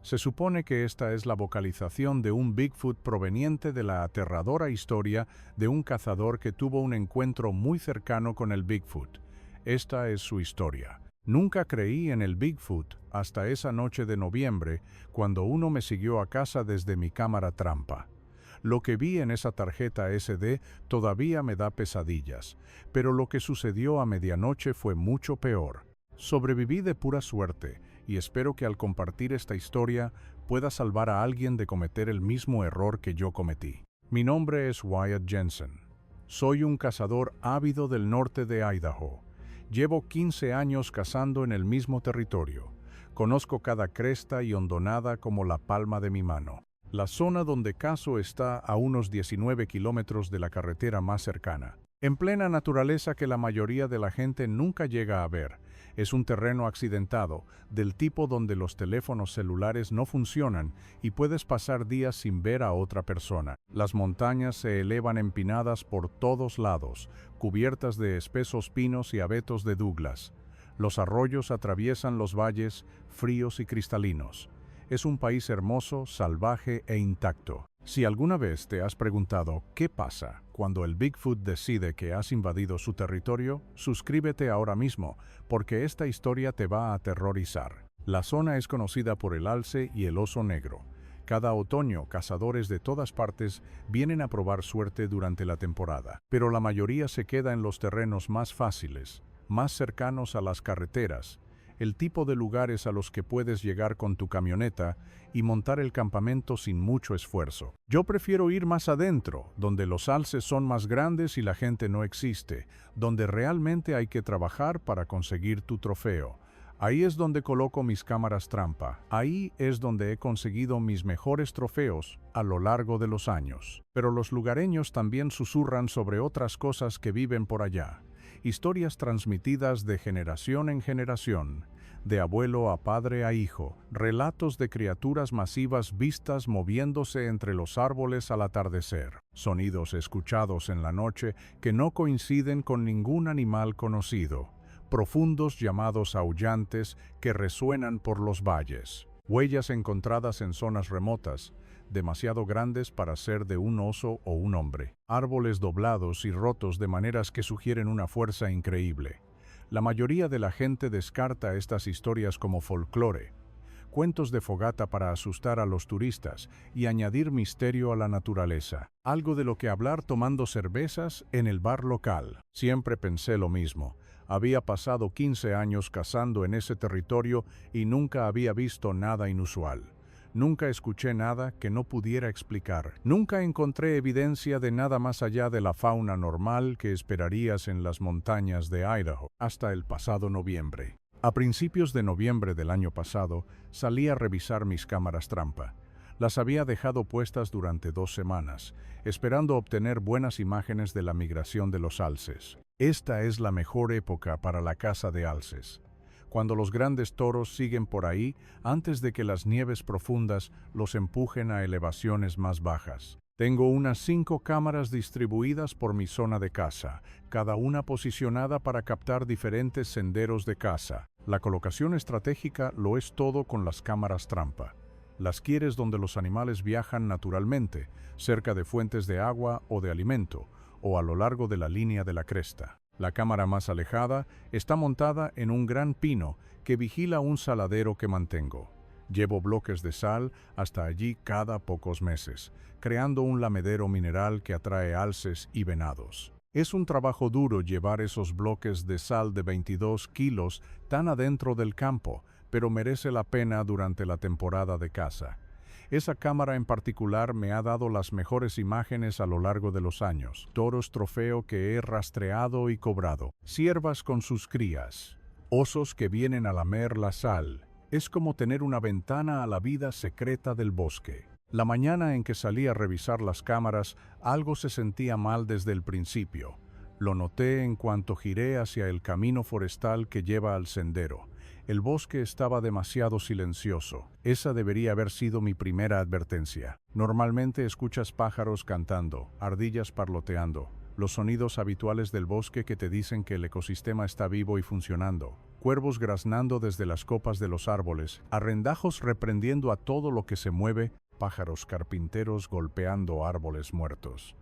Se supone que esta es la vocalización de un Bigfoot proveniente de la aterradora historia de un cazador que tuvo un encuentro muy cercano con el Bigfoot. Esta es su historia. Nunca creí en el Bigfoot hasta esa noche de noviembre, cuando uno me siguió a casa desde mi cámara trampa. Lo que vi en esa tarjeta SD todavía me da pesadillas, pero lo que sucedió a medianoche fue mucho peor. Sobreviví de pura suerte, y espero que al compartir esta historia pueda salvar a alguien de cometer el mismo error que yo cometí. Mi nombre es Wyatt Jensen. Soy un cazador ávido del norte de Idaho. Llevo 15 años cazando en el mismo territorio. Conozco cada cresta y hondonada como la palma de mi mano. La zona donde cazo está a unos 19 kilómetros de la carretera más cercana, en plena naturaleza que la mayoría de la gente nunca llega a ver. Es un terreno accidentado, del tipo donde los teléfonos celulares no funcionan y puedes pasar días sin ver a otra persona. Las montañas se elevan empinadas por todos lados, cubiertas de espesos pinos y abetos de Douglas. Los arroyos atraviesan los valles, fríos y cristalinos. Es un país hermoso, salvaje e intacto. Si alguna vez te has preguntado qué pasa cuando el Bigfoot decide que has invadido su territorio, suscríbete ahora mismo, porque esta historia te va a aterrorizar. La zona es conocida por el alce y el oso negro. Cada otoño, cazadores de todas partes vienen a probar suerte durante la temporada, pero la mayoría se queda en los terrenos más fáciles, más cercanos a las carreteras, el tipo de lugares a los que puedes llegar con tu camioneta y montar el campamento sin mucho esfuerzo. Yo prefiero ir más adentro, donde los alces son más grandes y la gente no existe, donde realmente hay que trabajar para conseguir tu trofeo. Ahí es donde coloco mis cámaras trampa. Ahí es donde he conseguido mis mejores trofeos a lo largo de los años. Pero los lugareños también susurran sobre otras cosas que viven por allá. Historias transmitidas de generación en generación, de abuelo a padre a hijo, relatos de criaturas masivas vistas moviéndose entre los árboles al atardecer, sonidos escuchados en la noche que no coinciden con ningún animal conocido, profundos llamados aullantes que resuenan por los valles, huellas encontradas en zonas remotas, demasiado grandes para ser de un oso o un hombre, árboles doblados y rotos de maneras que sugieren una fuerza increíble. La mayoría de la gente descarta estas historias como folclore, cuentos de fogata para asustar a los turistas y añadir misterio a la naturaleza, algo de lo que hablar tomando cervezas en el bar local. Siempre pensé lo mismo. Había pasado 15 años cazando en ese territorio y nunca había visto nada inusual. Nunca escuché nada que no pudiera explicar. Nunca encontré evidencia de nada más allá de la fauna normal que esperarías en las montañas de Idaho, hasta el pasado noviembre. A principios de noviembre del año pasado, salí a revisar mis cámaras trampa. Las había dejado puestas durante 2 semanas, esperando obtener buenas imágenes de la migración de los alces. Esta es la mejor época para la caza de alces, cuando los grandes toros siguen por ahí antes de que las nieves profundas los empujen a elevaciones más bajas. Tengo unas 5 cámaras distribuidas por mi zona de caza, cada una posicionada para captar diferentes senderos de caza. La colocación estratégica lo es todo con las cámaras trampa. Las quieres donde los animales viajan naturalmente, cerca de fuentes de agua o de alimento, o a lo largo de la línea de la cresta. La cámara más alejada está montada en un gran pino que vigila un saladero que mantengo. Llevo bloques de sal hasta allí cada pocos meses, creando un lamedero mineral que atrae alces y venados. Es un trabajo duro llevar esos bloques de sal de 22 kilos tan adentro del campo, pero merece la pena durante la temporada de caza. Esa cámara en particular me ha dado las mejores imágenes a lo largo de los años. Toros trofeo que he rastreado y cobrado. Ciervas con sus crías. Osos que vienen a lamer la sal. Es como tener una ventana a la vida secreta del bosque. La mañana en que salí a revisar las cámaras, algo se sentía mal desde el principio. Lo noté en cuanto giré hacia el camino forestal que lleva al sendero. El bosque estaba demasiado silencioso. Esa debería haber sido mi primera advertencia. Normalmente escuchas pájaros cantando, ardillas parloteando, los sonidos habituales del bosque que te dicen que el ecosistema está vivo y funcionando. cuervos graznando desde las copas de los árboles, arrendajos reprendiendo a todo lo que se mueve, pájaros carpinteros golpeando árboles muertos.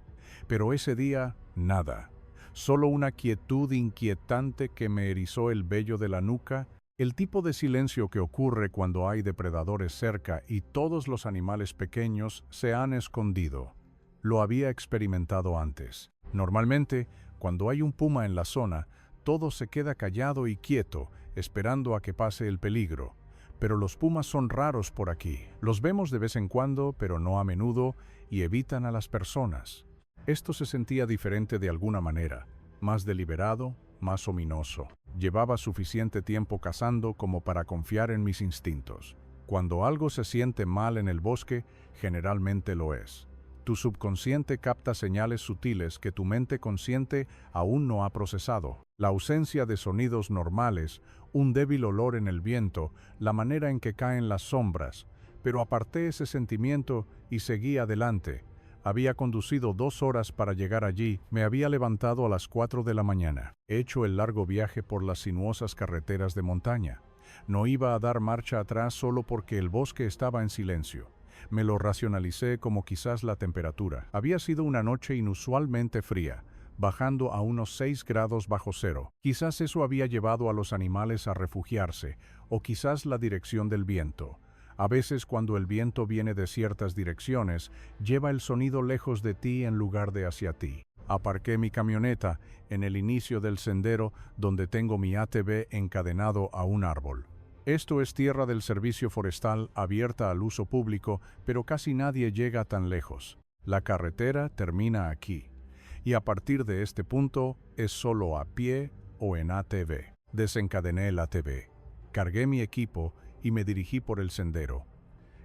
Pero ese día, nada. Solo una quietud inquietante que me erizó el vello de la nuca, el tipo de silencio que ocurre cuando hay depredadores cerca y todos los animales pequeños se han escondido. Lo había experimentado antes. Normalmente, cuando hay un puma en la zona, todo se queda callado y quieto, esperando a que pase el peligro. Pero los pumas son raros por aquí. Los vemos de vez en cuando, pero no a menudo, y evitan a las personas. Esto se sentía diferente de alguna manera, más deliberado, más ominoso. Llevaba suficiente tiempo cazando como para confiar en mis instintos. Cuando algo se siente mal en el bosque, generalmente lo es. Tu subconsciente capta señales sutiles que tu mente consciente aún no ha procesado. La ausencia de sonidos normales, un débil olor en el viento, la manera en que caen las sombras. Pero aparté ese sentimiento y seguí adelante. Había conducido 2 horas para llegar allí, me había levantado a las 4 de la mañana. He hecho el largo viaje por las sinuosas carreteras de montaña. No iba a dar marcha atrás solo porque el bosque estaba en silencio. Me lo racionalicé como quizás la temperatura. Había sido una noche inusualmente fría, bajando a unos 6 grados bajo cero. Quizás eso había llevado a los animales a refugiarse, o quizás la dirección del viento. A veces cuando el viento viene de ciertas direcciones, lleva el sonido lejos de ti en lugar de hacia ti. Aparqué mi camioneta en el inicio del sendero donde tengo mi ATV encadenado a un árbol. Esto es tierra del servicio forestal abierta al uso público, pero casi nadie llega tan lejos. La carretera termina aquí, y a partir de este punto es solo a pie o en ATV. Desencadené el ATV, cargué mi equipo y me dirigí por el sendero.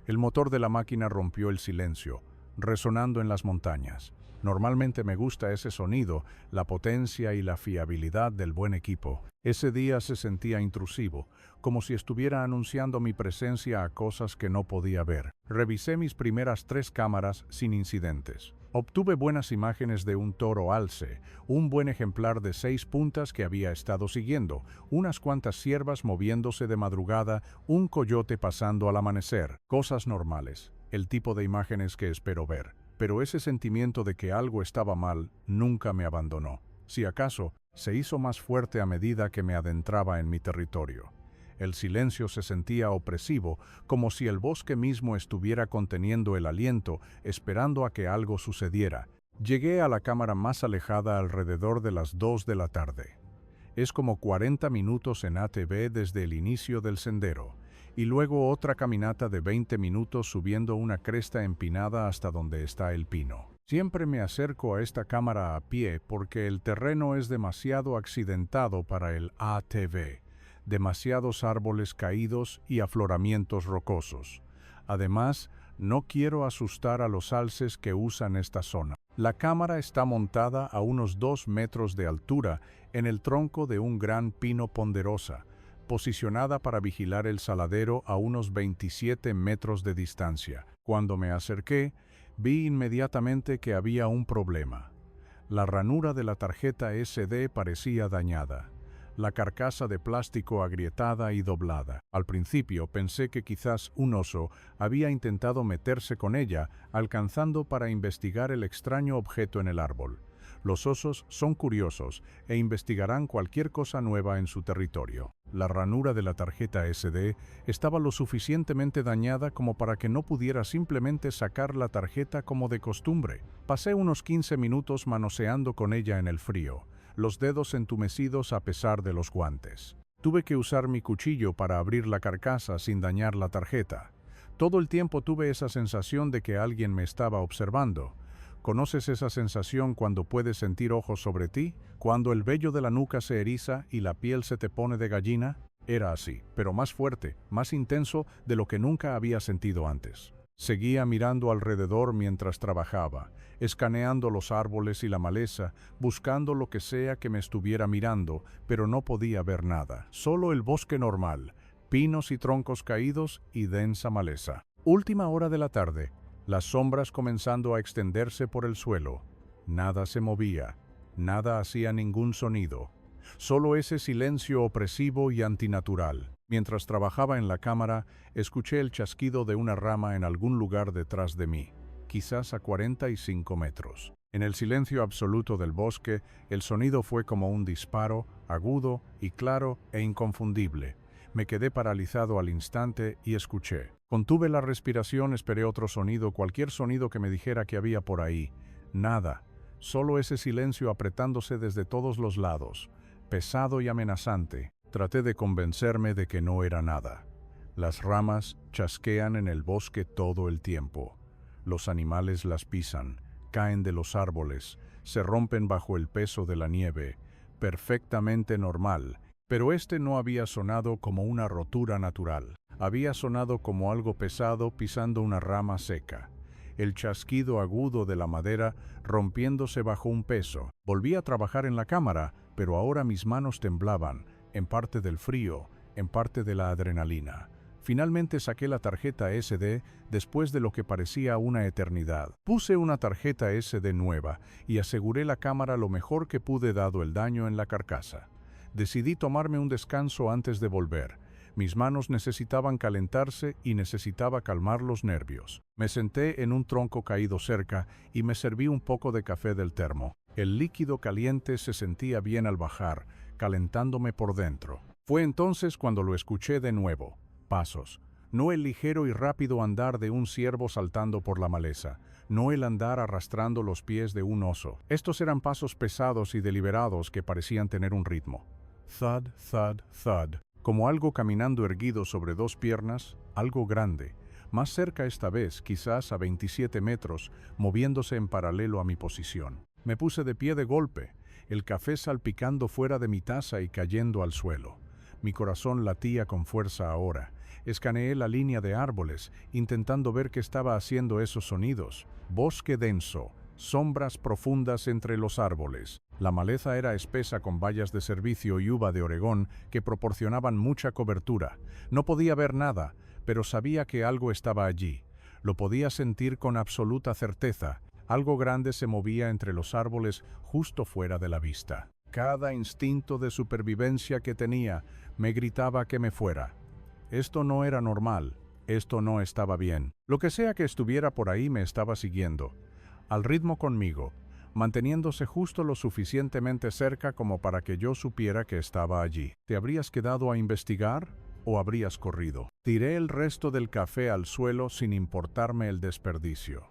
El motor de la máquina rompió el silencio, resonando en las montañas. Normalmente me gusta ese sonido, la potencia y la fiabilidad del buen equipo. Ese día se sentía intrusivo, como si estuviera anunciando mi presencia a cosas que no podía ver. Revisé mis primeras 3 cámaras sin incidentes. Obtuve buenas imágenes de un toro alce, un buen ejemplar de 6 puntas que había estado siguiendo, unas cuantas ciervas moviéndose de madrugada, un coyote pasando al amanecer. Cosas normales, el tipo de imágenes que espero ver. Pero ese sentimiento de que algo estaba mal nunca me abandonó. Si acaso, se hizo más fuerte a medida que me adentraba en mi territorio. El silencio se sentía opresivo, como si el bosque mismo estuviera conteniendo el aliento, esperando a que algo sucediera. Llegué a la cámara más alejada alrededor de las 2 de la tarde. Es como 40 minutos en ATV desde el inicio del sendero, y luego otra caminata de 20 minutos subiendo una cresta empinada hasta donde está el pino. Siempre me acerco a esta cámara a pie porque el terreno es demasiado accidentado para el ATV. Demasiados árboles caídos y afloramientos rocosos. Además, no quiero asustar a los alces que usan esta zona. La cámara está montada a unos 2 metros de altura en el tronco de un gran pino ponderosa, posicionada para vigilar el saladero a unos 27 metros de distancia. Cuando me acerqué, vi inmediatamente que había un problema. La ranura de la tarjeta SD parecía dañada. La carcasa de plástico agrietada y doblada. Al principio pensé que quizás un oso había intentado meterse con ella, alcanzando para investigar el extraño objeto en el árbol. Los osos son curiosos e investigarán cualquier cosa nueva en su territorio. La ranura de la tarjeta SD estaba lo suficientemente dañada como para que no pudiera simplemente sacar la tarjeta como de costumbre. Pasé unos 15 minutos manoseando con ella en el frío, los dedos entumecidos a pesar de los guantes. Tuve que usar mi cuchillo para abrir la carcasa sin dañar la tarjeta. Todo el tiempo tuve esa sensación de que alguien me estaba observando. ¿Conoces esa sensación cuando puedes sentir ojos sobre ti? Cuando el vello de la nuca se eriza y la piel se te pone de gallina. Era así, pero más fuerte, más intenso de lo que nunca había sentido antes. Seguía mirando alrededor mientras trabajaba, escaneando los árboles y la maleza, buscando lo que sea que me estuviera mirando, pero no podía ver nada. Solo el bosque normal, pinos y troncos caídos y densa maleza. Última hora de la tarde. Las sombras comenzando a extenderse por el suelo. Nada se movía, nada hacía ningún sonido. Solo ese silencio opresivo y antinatural. Mientras trabajaba en la cámara, escuché el chasquido de una rama en algún lugar detrás de mí, quizás a 45 metros. En el silencio absoluto del bosque, el sonido fue como un disparo, agudo y claro e inconfundible. Me quedé paralizado al instante y escuché. Contuve la respiración, esperé otro sonido, cualquier sonido que me dijera que había por ahí. Nada, solo ese silencio apretándose desde todos los lados, pesado y amenazante. Traté de convencerme de que no era nada. Las ramas chasquean en el bosque todo el tiempo. Los animales las pisan, caen de los árboles, se rompen bajo el peso de la nieve. Perfectamente normal. Pero este no había sonado como una rotura natural. Había sonado como algo pesado pisando una rama seca. El chasquido agudo de la madera rompiéndose bajo un peso. Volví a trabajar en la cámara, pero ahora mis manos temblaban, en parte del frío, en parte de la adrenalina. Finalmente saqué la tarjeta SD después de lo que parecía una eternidad. Puse una tarjeta SD nueva y aseguré la cámara lo mejor que pude dado el daño en la carcasa. Decidí tomarme un descanso antes de volver. Mis manos necesitaban calentarse y necesitaba calmar los nervios. Me senté en un tronco caído cerca y me serví un poco de café del termo. El líquido caliente se sentía bien al bajar, calentándome por dentro. Fue entonces cuando lo escuché de nuevo. Pasos. No el ligero y rápido andar de un ciervo saltando por la maleza. No el andar arrastrando los pies de un oso. Estos eran pasos pesados y deliberados que parecían tener un ritmo. Thud, thud, thud. Como algo caminando erguido sobre dos piernas, algo grande. Más cerca esta vez, quizás a 27 metros, moviéndose en paralelo a mi posición. Me puse de pie de golpe, el café salpicando fuera de mi taza y cayendo al suelo. Mi corazón latía con fuerza ahora. Escaneé la línea de árboles, intentando ver qué estaba haciendo esos sonidos. Bosque denso, sombras profundas entre los árboles. La maleza era espesa con bayas de servicio y uva de Oregón que proporcionaban mucha cobertura. No podía ver nada, pero sabía que algo estaba allí. Lo podía sentir con absoluta certeza. Algo grande se movía entre los árboles justo fuera de la vista. Cada instinto de supervivencia que tenía me gritaba que me fuera. Esto no era normal, esto no estaba bien. Lo que sea que estuviera por ahí me estaba siguiendo, al ritmo conmigo, manteniéndose justo lo suficientemente cerca como para que yo supiera que estaba allí. ¿Te habrías quedado a investigar o habrías corrido? Tiré el resto del café al suelo sin importarme el desperdicio.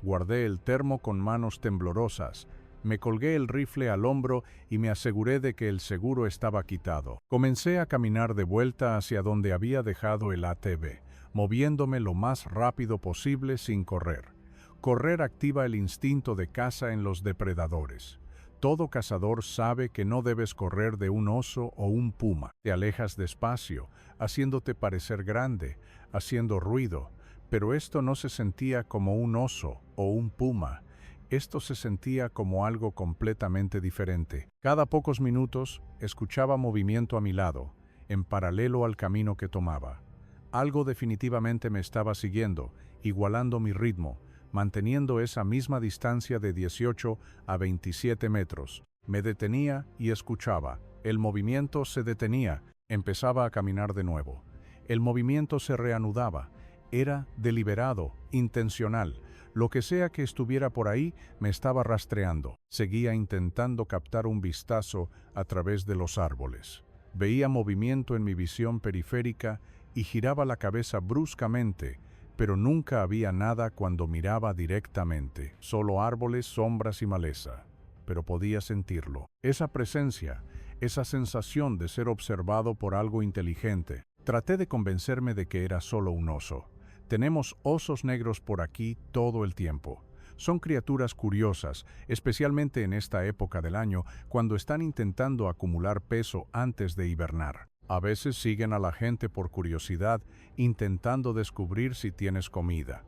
Guardé el termo con manos temblorosas. Me colgué el rifle al hombro y me aseguré de que el seguro estaba quitado. Comencé a caminar de vuelta hacia donde había dejado el ATV, moviéndome lo más rápido posible sin correr. Correr activa el instinto de caza en los depredadores. Todo cazador sabe que no debes correr de un oso o un puma. Te alejas despacio, haciéndote parecer grande, haciendo ruido, pero esto no se sentía como un oso o un puma. Esto se sentía como algo completamente diferente. Cada pocos minutos escuchaba movimiento a mi lado, en paralelo al camino que tomaba. Algo definitivamente me estaba siguiendo, igualando mi ritmo, manteniendo esa misma distancia de 18 a 27 metros. Me detenía y escuchaba. El movimiento se detenía, empezaba a caminar de nuevo. El movimiento se reanudaba. Era deliberado, intencional. Lo que sea que estuviera por ahí me estaba rastreando. Seguía intentando captar un vistazo a través de los árboles. Veía movimiento en mi visión periférica y giraba la cabeza bruscamente, pero nunca había nada cuando miraba directamente. Solo árboles, sombras y maleza. Pero podía sentirlo. Esa presencia, esa sensación de ser observado por algo inteligente. Traté de convencerme de que era solo un oso. Tenemos osos negros por aquí todo el tiempo. Son criaturas curiosas, especialmente en esta época del año, cuando están intentando acumular peso antes de hibernar. A veces siguen a la gente por curiosidad, intentando descubrir si tienes comida.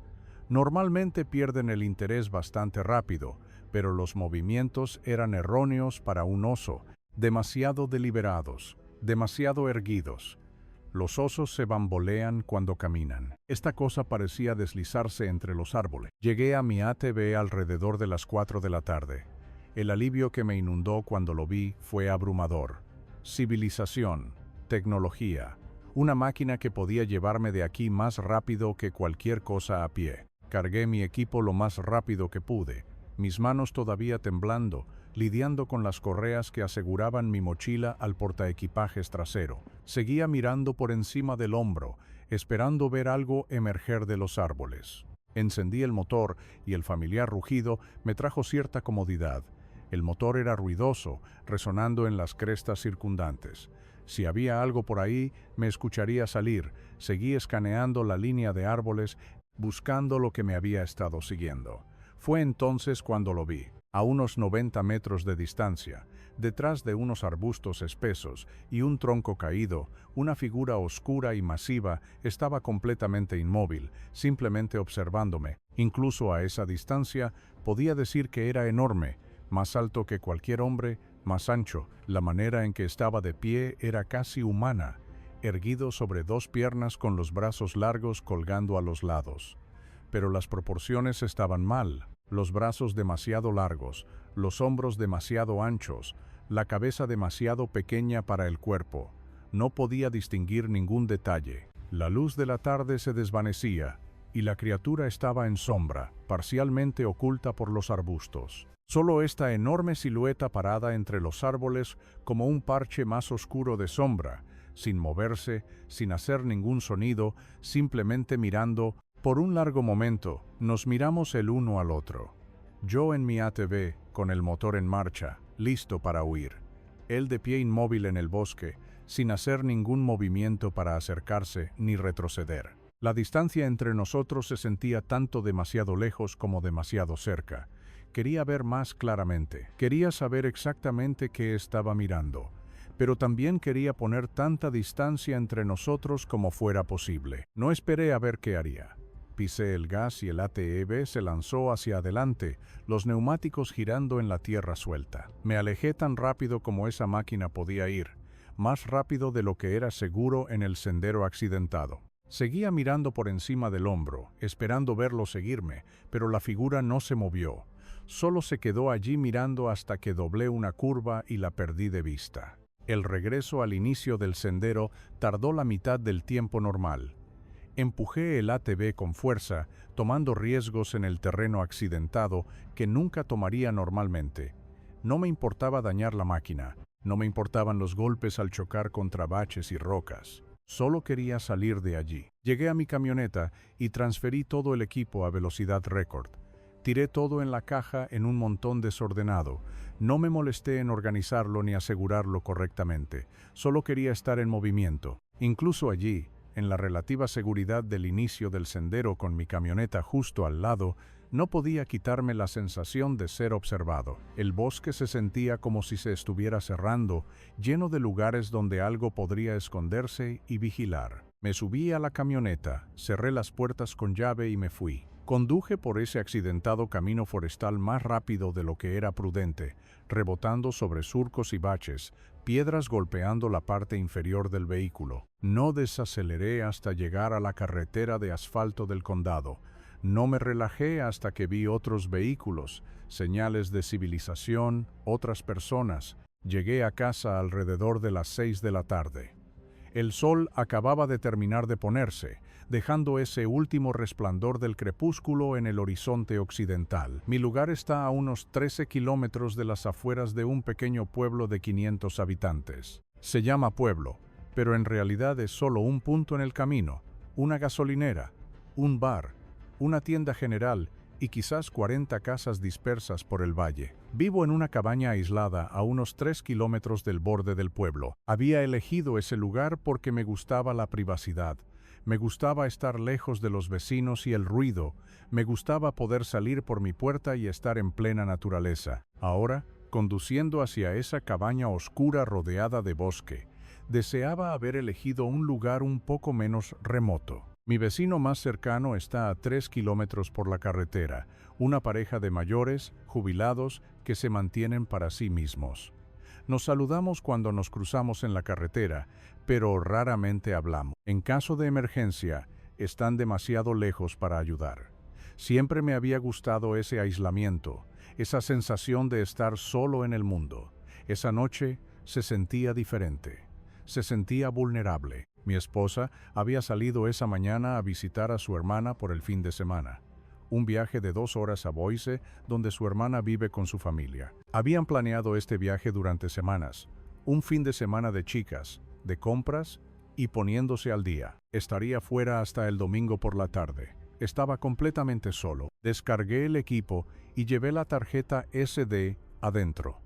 Normalmente pierden el interés bastante rápido, pero los movimientos eran erróneos para un oso, demasiado deliberados, demasiado erguidos. Los osos se bambolean cuando caminan. Esta cosa parecía deslizarse entre los árboles. Llegué a mi ATV alrededor de las 4 de la tarde. El alivio que me inundó cuando lo vi fue abrumador. Civilización, tecnología, una máquina que podía llevarme de aquí más rápido que cualquier cosa a pie. Cargué mi equipo lo más rápido que pude, mis manos todavía temblando, lidiando con las correas que aseguraban mi mochila al portaequipajes trasero. Seguía mirando por encima del hombro, esperando ver algo emerger de los árboles. Encendí el motor y el familiar rugido me trajo cierta comodidad. El motor era ruidoso, resonando en las crestas circundantes. Si había algo por ahí, me escucharía salir. Seguí escaneando la línea de árboles, buscando lo que me había estado siguiendo. Fue entonces cuando lo vi, a unos 90 metros de distancia, detrás de unos arbustos espesos y un tronco caído, una figura oscura y masiva estaba completamente inmóvil, simplemente observándome. Incluso a esa distancia, podía decir que era enorme, más alto que cualquier hombre, más ancho. La manera en que estaba de pie era casi humana, erguido sobre dos piernas con los brazos largos colgando a los lados. Pero las proporciones estaban mal. Los brazos demasiado largos, los hombros demasiado anchos, la cabeza demasiado pequeña para el cuerpo. No podía distinguir ningún detalle. La luz de la tarde se desvanecía, y la criatura estaba en sombra, parcialmente oculta por los arbustos. Solo esta enorme silueta parada entre los árboles como un parche más oscuro de sombra, sin moverse, sin hacer ningún sonido, simplemente mirando. Por un largo momento, nos miramos el uno al otro. Yo en mi ATV, con el motor en marcha, listo para huir. Él de pie inmóvil en el bosque, sin hacer ningún movimiento para acercarse ni retroceder. La distancia entre nosotros se sentía tanto demasiado lejos como demasiado cerca. Quería ver más claramente. Quería saber exactamente qué estaba mirando. Pero también quería poner tanta distancia entre nosotros como fuera posible. No esperé a ver qué haría. Pisé el gas y el ATV se lanzó hacia adelante, los neumáticos girando en la tierra suelta. Me alejé tan rápido como esa máquina podía ir, más rápido de lo que era seguro en el sendero accidentado. Seguía mirando por encima del hombro, esperando verlo seguirme, pero la figura no se movió. Solo se quedó allí mirando hasta que doblé una curva y la perdí de vista. El regreso al inicio del sendero tardó la mitad del tiempo normal. Empujé el ATV con fuerza, tomando riesgos en el terreno accidentado que nunca tomaría normalmente. No me importaba dañar la máquina, no me importaban los golpes al chocar contra baches y rocas. Solo quería salir de allí. Llegué a mi camioneta y transferí todo el equipo a velocidad récord. Tiré todo en la caja en un montón desordenado. No me molesté en organizarlo ni asegurarlo correctamente. Solo quería estar en movimiento. Incluso allí, en la relativa seguridad del inicio del sendero con mi camioneta justo al lado, no podía quitarme la sensación de ser observado. El bosque se sentía como si se estuviera cerrando, lleno de lugares donde algo podría esconderse y vigilar. Me subí a la camioneta, cerré las puertas con llave y me fui. Conduje por ese accidentado camino forestal más rápido de lo que era prudente, rebotando sobre surcos y baches, piedras golpeando la parte inferior del vehículo. No desaceleré hasta llegar a la carretera de asfalto del condado. No me relajé hasta que vi otros vehículos, señales de civilización, otras personas. Llegué a casa alrededor de las 6 de la tarde. El sol acababa de terminar de ponerse, dejando ese último resplandor del crepúsculo en el horizonte occidental. Mi lugar está a unos 13 kilómetros de las afueras de un pequeño pueblo de 500 habitantes. Se llama pueblo, pero en realidad es solo un punto en el camino, una gasolinera, un bar, una tienda general y quizás 40 casas dispersas por el valle. Vivo en una cabaña aislada a unos 3 kilómetros del borde del pueblo. Había elegido ese lugar porque me gustaba la privacidad. Me gustaba estar lejos de los vecinos y el ruido. Me gustaba poder salir por mi puerta y estar en plena naturaleza. Ahora, conduciendo hacia esa cabaña oscura rodeada de bosque, deseaba haber elegido un lugar un poco menos remoto. Mi vecino más cercano está a 3 kilómetros por la carretera, una pareja de mayores, jubilados, que se mantienen para sí mismos. Nos saludamos cuando nos cruzamos en la carretera, pero raramente hablamos. En caso de emergencia, están demasiado lejos para ayudar. Siempre me había gustado ese aislamiento, esa sensación de estar solo en el mundo. Esa noche, Se sentía diferente. Se sentía vulnerable. Mi esposa había salido esa mañana a visitar a su hermana por el fin de semana. Un viaje de 2 horas a Boise, donde su hermana vive con su familia. Habían planeado este viaje durante semanas. Un fin de semana de chicas, de compras y poniéndose al día. Estaría fuera hasta el domingo por la tarde. Estaba completamente solo. Descargué el equipo y llevé la tarjeta SD adentro.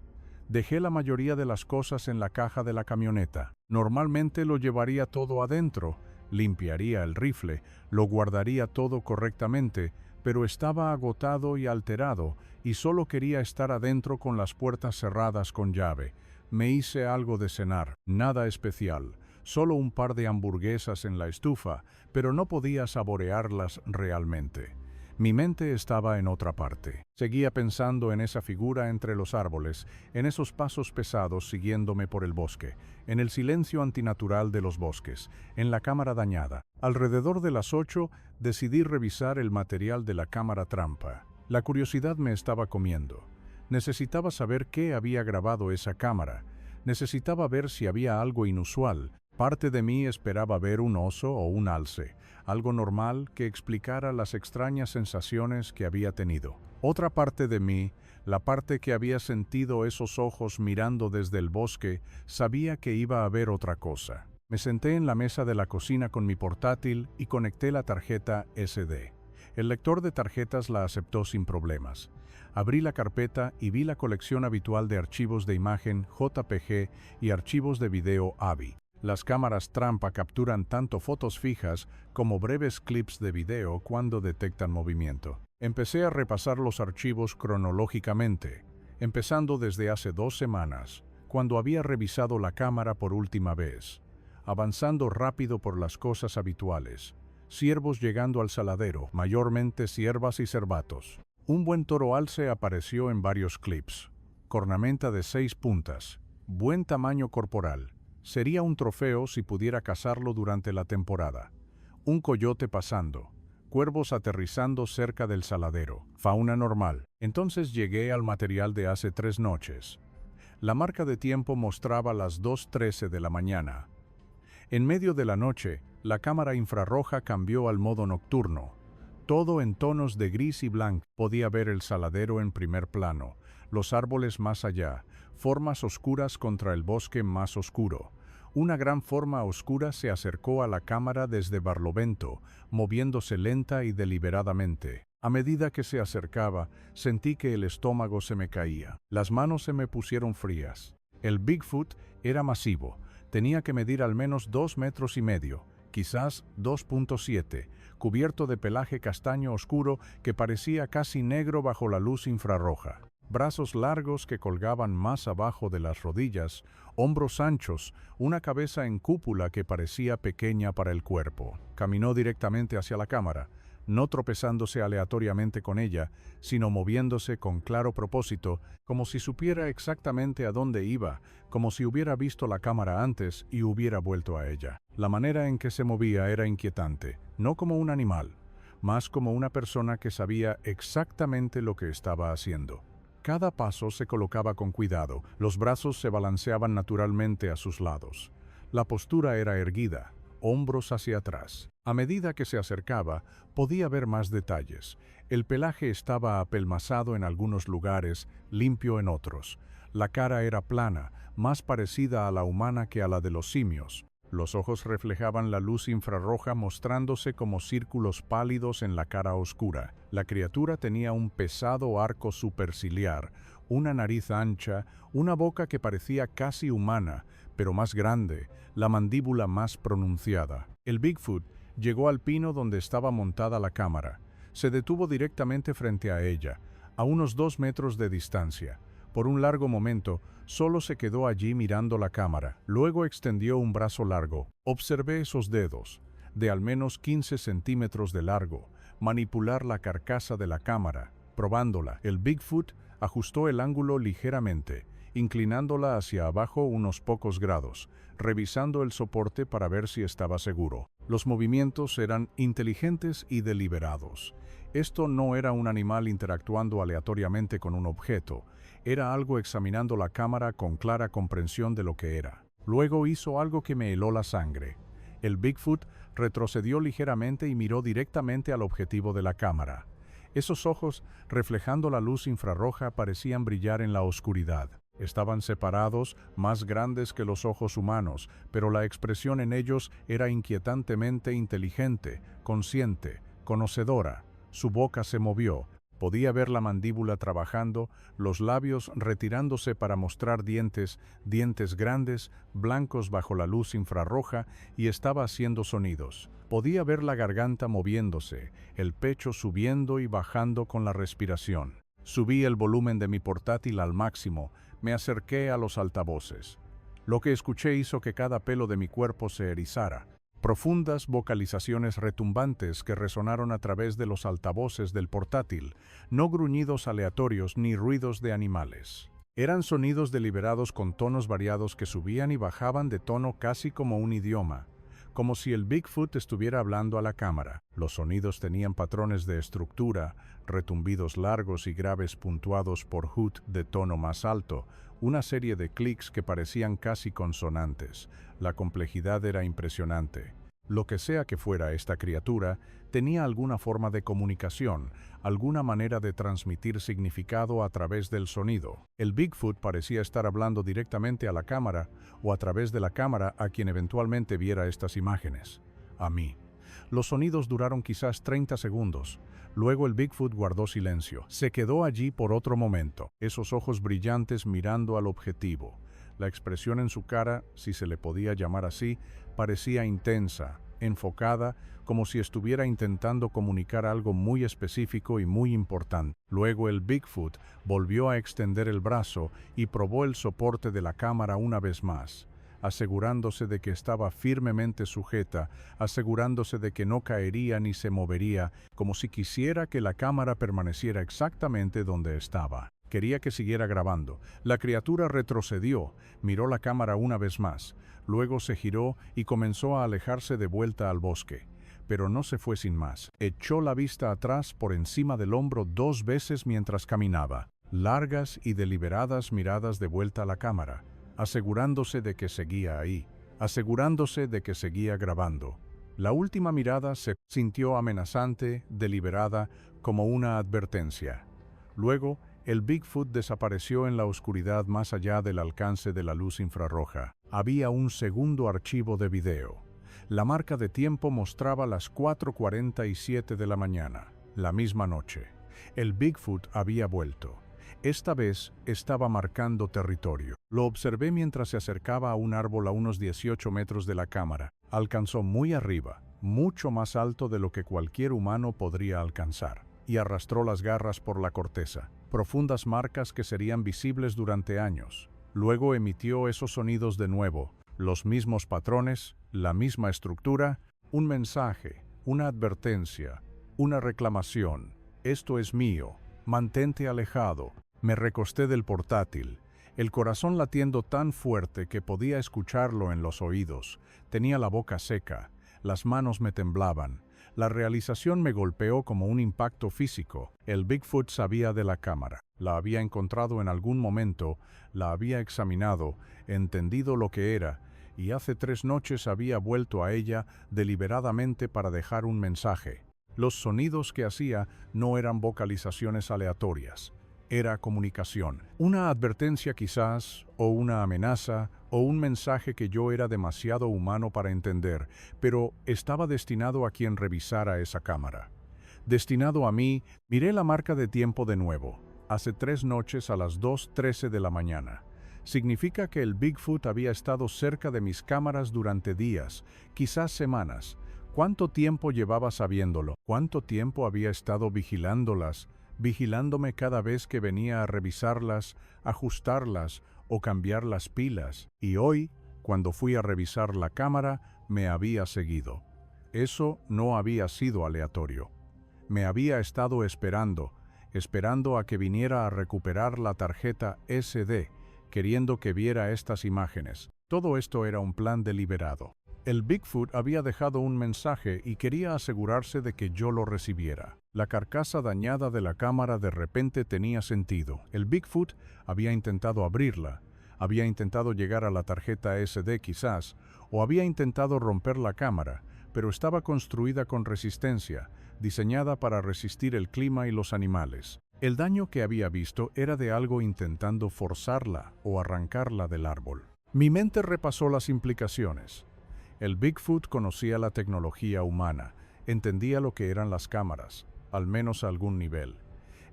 Dejé la mayoría de las cosas en la caja de la camioneta. Normalmente lo llevaría todo adentro, limpiaría el rifle, lo guardaría todo correctamente, pero estaba agotado y alterado y solo quería estar adentro con las puertas cerradas con llave. Me hice algo de cenar, nada especial, solo un par de hamburguesas en la estufa, pero no podía saborearlas realmente. Mi mente estaba en otra parte. Seguía pensando en esa figura entre los árboles, en esos pasos pesados siguiéndome por el bosque, en el silencio antinatural de los bosques, en la cámara dañada. Alrededor de las 8 decidí revisar el material de la cámara trampa. La curiosidad me estaba comiendo. Necesitaba saber qué había grabado esa cámara. Necesitaba ver si había algo inusual. Parte de mí esperaba ver un oso o un alce, algo normal que explicara las extrañas sensaciones que había tenido. Otra parte de mí, la parte que había sentido esos ojos mirando desde el bosque, sabía que iba a haber otra cosa. Me senté en la mesa de la cocina con mi portátil y conecté la tarjeta SD. El lector de tarjetas la aceptó sin problemas. Abrí la carpeta y vi la colección habitual de archivos de imagen JPG y archivos de video AVI. Las cámaras trampa capturan tanto fotos fijas como breves clips de video cuando detectan movimiento. Empecé a repasar los archivos cronológicamente, empezando desde hace 2 semanas, cuando había revisado la cámara por última vez, avanzando rápido por las cosas habituales. Ciervos llegando al saladero, mayormente ciervas y cervatos. Un buen toro alce apareció en varios clips. Cornamenta de 6 puntas, buen tamaño corporal. Sería un trofeo si pudiera cazarlo durante la temporada. Un coyote pasando. Cuervos aterrizando cerca del saladero. Fauna normal. Entonces llegué al material de hace 3 noches. La marca de tiempo mostraba las 2:13 de la mañana. En medio de la noche, la cámara infrarroja cambió al modo nocturno. Todo en tonos de gris y blanco. Podía ver el saladero en primer plano, los árboles más allá, formas oscuras contra el bosque más oscuro. Una gran forma oscura se acercó a la cámara desde Barlovento, moviéndose lenta y deliberadamente. A medida que se acercaba, sentí que el estómago se me caía. Las manos se me pusieron frías. El Bigfoot era masivo. Tenía que medir al menos 2,5 metros, quizás 2,7, cubierto de pelaje castaño oscuro que parecía casi negro bajo la luz infrarroja. Brazos largos que colgaban más abajo de las rodillas, hombros anchos, una cabeza en cúpula que parecía pequeña para el cuerpo. Caminó directamente hacia la cámara, no tropezándose aleatoriamente con ella, sino moviéndose con claro propósito, como si supiera exactamente a dónde iba, como si hubiera visto la cámara antes y hubiera vuelto a ella. La manera en que se movía era inquietante, no como un animal, más como una persona que sabía exactamente lo que estaba haciendo. Cada paso se colocaba con cuidado, los brazos se balanceaban naturalmente a sus lados. La postura era erguida, hombros hacia atrás. A medida que se acercaba, podía ver más detalles. El pelaje estaba apelmazado en algunos lugares, limpio en otros. La cara era plana, más parecida a la humana que a la de los simios. Los ojos reflejaban la luz infrarroja mostrándose como círculos pálidos en la cara oscura. La criatura tenía un pesado arco superciliar, una nariz ancha, una boca que parecía casi humana, pero más grande, la mandíbula más pronunciada. El Bigfoot llegó al pino donde estaba montada la cámara. Se detuvo directamente frente a ella, a unos 2 metros de distancia. Por un largo momento, solo se quedó allí mirando la cámara. Luego extendió un brazo largo. Observé esos dedos, de al menos 15 centímetros de largo, manipular la carcasa de la cámara, probándola. El Bigfoot ajustó el ángulo ligeramente, inclinándola hacia abajo unos pocos grados, revisando el soporte para ver si estaba seguro. Los movimientos eran inteligentes y deliberados. Esto no era un animal interactuando aleatoriamente con un objeto. Era algo examinando la cámara con clara comprensión de lo que era. Luego hizo algo que me heló la sangre. El Bigfoot retrocedió ligeramente y miró directamente al objetivo de la cámara. Esos ojos, reflejando la luz infrarroja, parecían brillar en la oscuridad. Estaban separados, más grandes que los ojos humanos, pero la expresión en ellos era inquietantemente inteligente, consciente, conocedora. Su boca se movió. Podía ver la mandíbula trabajando, los labios retirándose para mostrar dientes grandes, blancos bajo la luz infrarroja, y estaba haciendo sonidos. Podía ver la garganta moviéndose, el pecho subiendo y bajando con la respiración. Subí el volumen de mi portátil al máximo, me acerqué a los altavoces. Lo que escuché hizo que cada pelo de mi cuerpo se erizara. Profundas vocalizaciones retumbantes que resonaron a través de los altavoces del portátil, no gruñidos aleatorios ni ruidos de animales. Eran sonidos deliberados con tonos variados que subían y bajaban de tono casi como un idioma, como si el Bigfoot estuviera hablando a la cámara. Los sonidos tenían patrones de estructura, retumbidos largos y graves puntuados por hoot de tono más alto, una serie de clics que parecían casi consonantes. La complejidad era impresionante. Lo que sea que fuera esta criatura, tenía alguna forma de comunicación, alguna manera de transmitir significado a través del sonido. El Bigfoot parecía estar hablando directamente a la cámara, o a través de la cámara a quien eventualmente viera estas imágenes. A mí. Los sonidos duraron quizás 30 segundos. Luego el Bigfoot guardó silencio. Se quedó allí por otro momento, esos ojos brillantes mirando al objetivo. La expresión en su cara, si se le podía llamar así, parecía intensa, enfocada, como si estuviera intentando comunicar algo muy específico y muy importante. Luego el Bigfoot volvió a extender el brazo y probó el soporte de la cámara una vez más, asegurándose de que estaba firmemente sujeta, asegurándose de que no caería ni se movería, como si quisiera que la cámara permaneciera exactamente donde estaba. Quería que siguiera grabando. La criatura retrocedió, miró la cámara una vez más, luego se giró y comenzó a alejarse de vuelta al bosque. Pero no se fue sin más. Echó la vista atrás por encima del hombro 2 veces mientras caminaba. Largas y deliberadas miradas de vuelta a la cámara, asegurándose de que seguía ahí, asegurándose de que seguía grabando. La última mirada se sintió amenazante, deliberada, como una advertencia. Luego, el Bigfoot desapareció en la oscuridad más allá del alcance de la luz infrarroja. Había un segundo archivo de video. La marca de tiempo mostraba las 4:47 de la mañana, la misma noche. El Bigfoot había vuelto. Esta vez estaba marcando territorio. Lo observé mientras se acercaba a un árbol a unos 18 metros de la cámara. Alcanzó muy arriba, mucho más alto de lo que cualquier humano podría alcanzar, y arrastró las garras por la corteza. Profundas marcas que serían visibles durante años. Luego emitió esos sonidos de nuevo, los mismos patrones, la misma estructura, un mensaje, una advertencia, una reclamación. Esto es mío, mantente alejado. Me recosté del portátil, el corazón latiendo tan fuerte que podía escucharlo en los oídos. Tenía la boca seca, las manos me temblaban. La realización me golpeó como un impacto físico. El Bigfoot sabía de la cámara. La había encontrado en algún momento, la había examinado, entendido lo que era, y hace 3 noches había vuelto a ella deliberadamente para dejar un mensaje. Los sonidos que hacía no eran vocalizaciones aleatorias. Era comunicación. Una advertencia quizás, o una amenaza, o un mensaje que yo era demasiado humano para entender, pero estaba destinado a quien revisara esa cámara. Destinado a mí. Miré la marca de tiempo de nuevo. Hace 3 noches a las 2:13 de la mañana. Significa que el Bigfoot había estado cerca de mis cámaras durante días, quizás semanas. ¿Cuánto tiempo llevaba sabiéndolo? ¿Cuánto tiempo había estado vigilándolas? Vigilándome cada vez que venía a revisarlas, ajustarlas o cambiar las pilas. Y hoy, cuando fui a revisar la cámara, me había seguido. Eso no había sido aleatorio. Me había estado esperando a que viniera a recuperar la tarjeta SD, queriendo que viera estas imágenes. Todo esto era un plan deliberado. El Bigfoot había dejado un mensaje y quería asegurarse de que yo lo recibiera. La carcasa dañada de la cámara de repente tenía sentido. El Bigfoot había intentado abrirla, había intentado llegar a la tarjeta SD quizás, o había intentado romper la cámara, pero estaba construida con resistencia, diseñada para resistir el clima y los animales. El daño que había visto era de algo intentando forzarla o arrancarla del árbol. Mi mente repasó las implicaciones. El Bigfoot conocía la tecnología humana, entendía lo que eran las cámaras, al menos a algún nivel.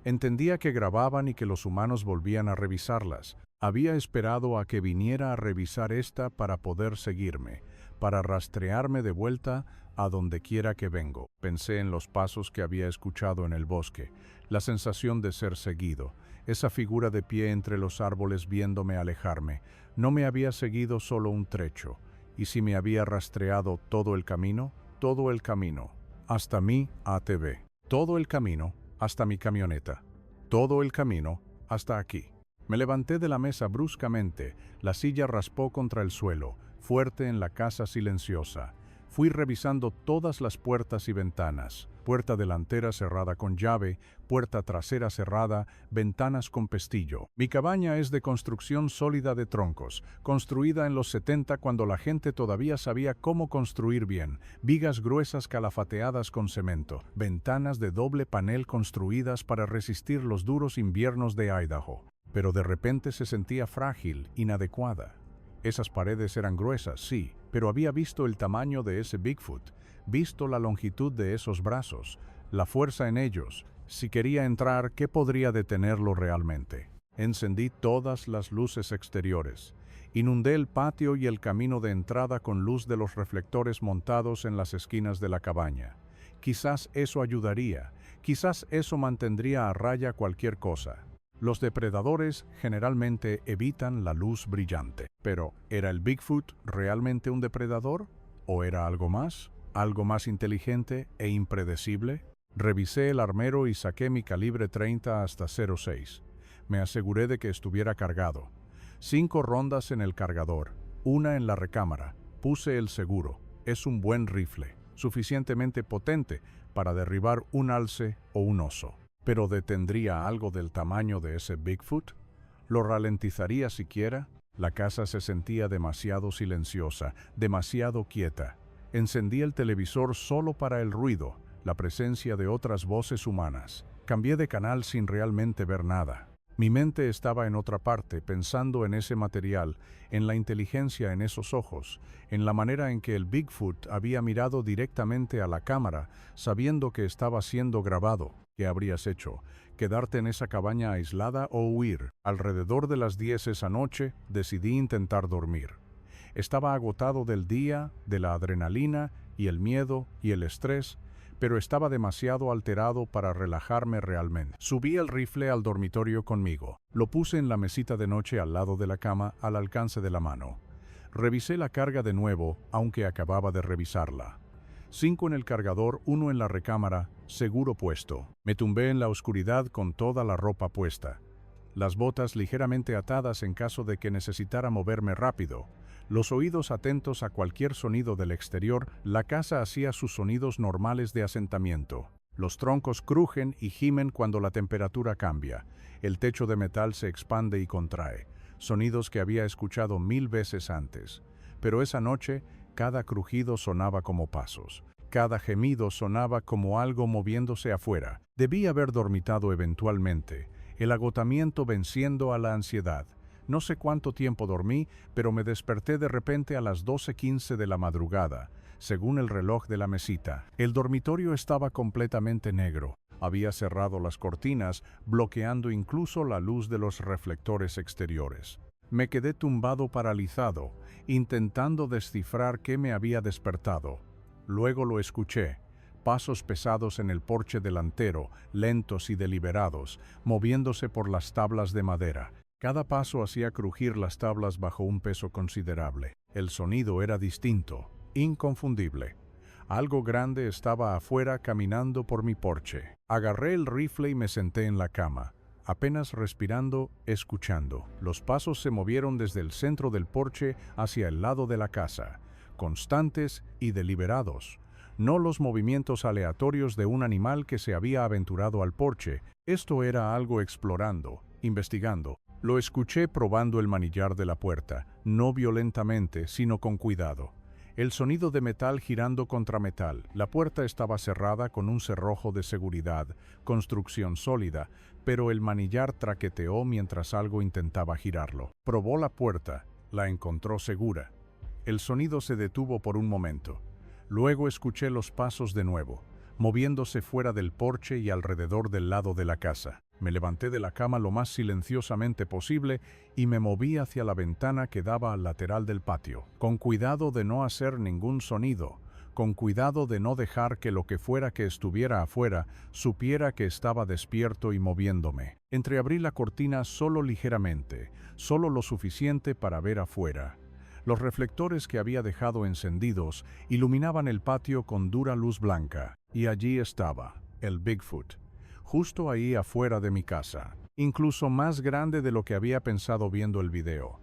Entendía que grababan y que los humanos volvían a revisarlas. Había esperado a que viniera a revisar esta para poder seguirme, para rastrearme de vuelta a donde quiera que vengo. Pensé en los pasos que había escuchado en el bosque, la sensación de ser seguido, esa figura de pie entre los árboles viéndome alejarme. No me había seguido solo un trecho, y si me había rastreado todo el camino, hasta mi ATV, todo el camino, hasta mi camioneta, todo el camino, hasta aquí. Me levanté de la mesa bruscamente, la silla raspó contra el suelo, fuerte en la casa silenciosa. Fui revisando todas las puertas y ventanas, puerta delantera cerrada con llave, puerta trasera cerrada, ventanas con pestillo. Mi cabaña es de construcción sólida de troncos, construida en los 70 cuando la gente todavía sabía cómo construir bien, vigas gruesas calafateadas con cemento, ventanas de doble panel construidas para resistir los duros inviernos de Idaho. Pero de repente se sentía frágil, inadecuada. Esas paredes eran gruesas, sí, pero había visto el tamaño de ese Bigfoot, visto la longitud de esos brazos, la fuerza en ellos. Si quería entrar, ¿qué podría detenerlo realmente? Encendí todas las luces exteriores. Inundé el patio y el camino de entrada con luz de los reflectores montados en las esquinas de la cabaña. Quizás eso ayudaría, quizás eso mantendría a raya cualquier cosa. Los depredadores generalmente evitan la luz brillante. Pero, ¿era el Bigfoot realmente un depredador? ¿O era algo más? ¿Algo más inteligente e impredecible? Revisé el armero y saqué mi calibre 30 hasta .06. Me aseguré de que estuviera cargado. 5 rondas en el cargador, una en la recámara. Puse el seguro. Es un buen rifle, suficientemente potente para derribar un alce o un oso. ¿Pero detendría algo del tamaño de ese Bigfoot? ¿Lo ralentizaría siquiera? La casa se sentía demasiado silenciosa, demasiado quieta. Encendí el televisor solo para el ruido, la presencia de otras voces humanas. Cambié de canal sin realmente ver nada. Mi mente estaba en otra parte, pensando en ese material, en la inteligencia en esos ojos, en la manera en que el Bigfoot había mirado directamente a la cámara, sabiendo que estaba siendo grabado. ¿Qué habrías hecho? ¿Quedarte en esa cabaña aislada o huir? Alrededor de las 10 esa noche, decidí intentar dormir. Estaba agotado del día, de la adrenalina y el miedo y el estrés, pero estaba demasiado alterado para relajarme realmente. Subí el rifle al dormitorio conmigo. Lo puse en la mesita de noche al lado de la cama, al alcance de la mano. Revisé la carga de nuevo, aunque acababa de revisarla. 5 en el cargador, 1 en la recámara, seguro puesto. Me tumbé en la oscuridad con toda la ropa puesta. Las botas ligeramente atadas en caso de que necesitara moverme rápido. Los oídos atentos a cualquier sonido del exterior. La casa hacía sus sonidos normales de asentamiento. Los troncos crujen y gimen cuando la temperatura cambia. El techo de metal se expande y contrae. Sonidos que había escuchado 1000 veces antes. Pero esa noche, cada crujido sonaba como pasos. Cada gemido sonaba como algo moviéndose afuera. Debí haber dormitado eventualmente, el agotamiento venciendo a la ansiedad. No sé cuánto tiempo dormí, pero me desperté de repente a las 12:15 de la madrugada, según el reloj de la mesita. El dormitorio estaba completamente negro. Había cerrado las cortinas, bloqueando incluso la luz de los reflectores exteriores. Me quedé tumbado paralizado, intentando descifrar qué me había despertado. Luego lo escuché, pasos pesados en el porche delantero, lentos y deliberados, moviéndose por las tablas de madera. Cada paso hacía crujir las tablas bajo un peso considerable. El sonido era distinto, inconfundible. Algo grande estaba afuera caminando por mi porche. Agarré el rifle y me senté en la cama, apenas respirando, escuchando. Los pasos se movieron desde el centro del porche hacia el lado de la casa, constantes y deliberados. No los movimientos aleatorios de un animal que se había aventurado al porche. Esto era algo explorando, investigando. Lo escuché probando el manillar de la puerta, no violentamente, sino con cuidado. El sonido de metal girando contra metal. La puerta estaba cerrada con un cerrojo de seguridad, construcción sólida, pero el manillar traqueteó mientras algo intentaba girarlo. Probó la puerta, la encontró segura. El sonido se detuvo por un momento. Luego escuché los pasos de nuevo, moviéndose fuera del porche y alrededor del lado de la casa. Me levanté de la cama lo más silenciosamente posible y me moví hacia la ventana que daba al lateral del patio, con cuidado de no hacer ningún sonido, con cuidado de no dejar que lo que fuera que estuviera afuera supiera que estaba despierto y moviéndome. Entreabrí la cortina solo ligeramente, solo lo suficiente para ver afuera. Los reflectores que había dejado encendidos iluminaban el patio con dura luz blanca, y allí estaba, el Bigfoot, justo ahí afuera de mi casa, incluso más grande de lo que había pensado viendo el video.